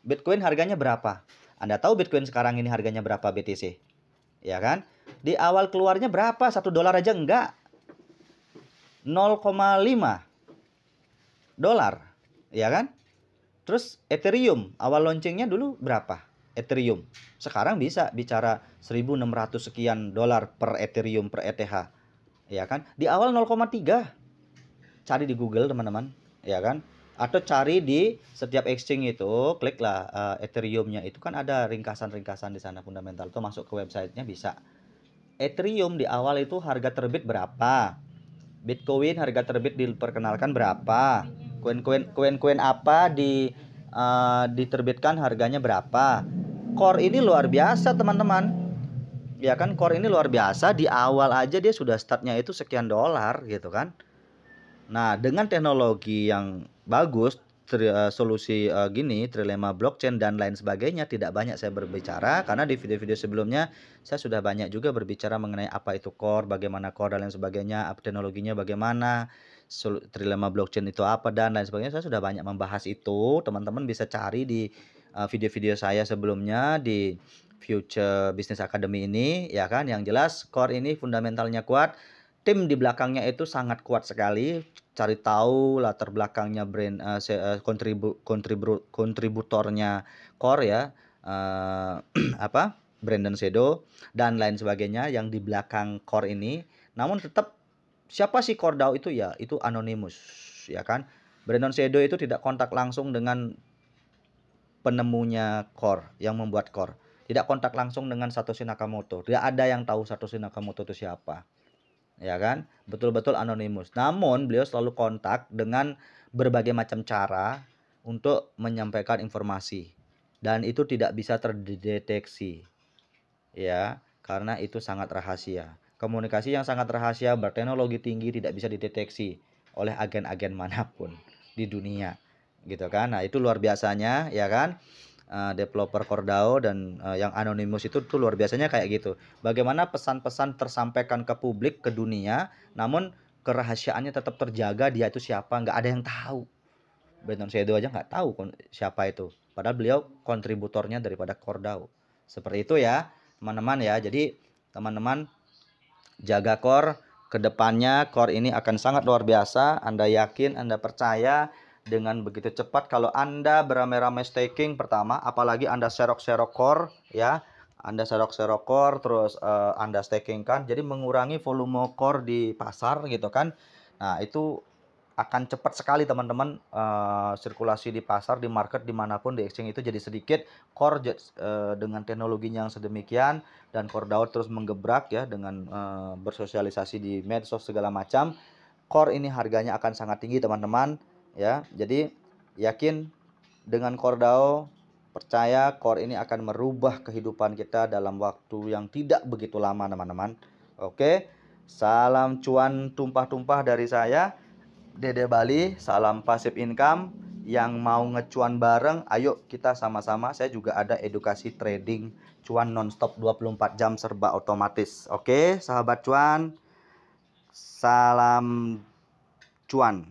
Bitcoin harganya berapa? Anda tahu Bitcoin sekarang ini harganya berapa BTC? Ya kan? Di awal keluarnya berapa? $1 aja enggak. 0,5 dolar. Ya kan? Terus Ethereum, awal launchingnya dulu berapa? Ethereum. Sekarang bisa bicara 1.600 sekian dolar per Ethereum per ETH. Ya kan? Di awal 0,3. Cari di Google teman-teman, ya kan? Atau cari di setiap exchange itu, kliklah Ethereum-nya, itu kan ada ringkasan-ringkasan di sana fundamental. Itu masuk ke websitenya bisa. Ethereum di awal itu harga terbit berapa? Bitcoin harga terbit diperkenalkan berapa? Koin-koin apa diterbitkan harganya berapa? Core ini luar biasa teman-teman. Ya kan, core ini luar biasa. Di awal aja dia sudah startnya itu sekian dolar gitu kan. Nah, dengan teknologi yang bagus, solusi gini, trilema blockchain dan lain sebagainya, tidak banyak saya berbicara karena di video-video sebelumnya saya sudah banyak juga berbicara mengenai apa itu core, bagaimana core dan lain sebagainya, teknologinya bagaimana, trilema blockchain itu apa dan lain sebagainya. Saya sudah banyak membahas itu. Teman-teman bisa cari di video-video saya sebelumnya di Future Business Academy ini, ya kan. Yang jelas core ini fundamentalnya kuat. Tim di belakangnya itu sangat kuat sekali. Cari tahu latar belakangnya brand kontributornya core ya, Brandon Sedo dan lain sebagainya yang di belakang core ini. Namun tetap, siapa sih core DAO itu ya? Itu anonymous, ya kan. Brandon Sedo itu tidak kontak langsung dengan penemunya core, yang membuat core. Tidak kontak langsung dengan Satoshi Nakamoto. Tidak ada yang tahu Satoshi Nakamoto itu siapa. Ya kan, betul-betul anonimus. Namun beliau selalu kontak dengan berbagai macam cara untuk menyampaikan informasi, dan itu tidak bisa terdeteksi, ya, karena itu sangat rahasia. Komunikasi yang sangat rahasia berteknologi tinggi tidak bisa dideteksi oleh agen-agen manapun di dunia, gitu kan. Nah, itu luar biasanya, ya kan. Developer core DAO dan yang anonymous itu tuh luar biasanya kayak gitu. Bagaimana pesan-pesan tersampaikan ke publik, ke dunia, namun kerahasiaannya tetap terjaga. Dia itu siapa, nggak ada yang tahu. Brandon Sedo aja nggak tahu siapa itu. Padahal beliau kontributornya daripada core DAO. Seperti itu ya teman-teman ya. Jadi teman-teman jaga core. Kedepannya core ini akan sangat luar biasa. Anda yakin, Anda percaya dengan begitu cepat. Kalau Anda beramai-ramai staking pertama, apalagi Anda serok-serok core ya, Anda serok-serok core terus Anda staking kan, jadi mengurangi volume core di pasar gitu kan. Nah, itu akan cepat sekali teman-teman, sirkulasi di pasar, di market, dimanapun di exchange itu jadi sedikit. Core dengan teknologinya yang sedemikian dan Core DAO terus menggebrak ya dengan bersosialisasi di medsos segala macam. Core ini harganya akan sangat tinggi teman-teman ya. Jadi yakin dengan Core DAO, percaya Core ini akan merubah kehidupan kita dalam waktu yang tidak begitu lama teman-teman. Oke, salam cuan tumpah-tumpah dari saya, Dede Bali. Salam passive income. Yang mau ngecuan bareng, ayo kita sama-sama. Saya juga ada edukasi trading cuan nonstop 24 jam serba otomatis. Oke, sahabat cuan, salam cuan.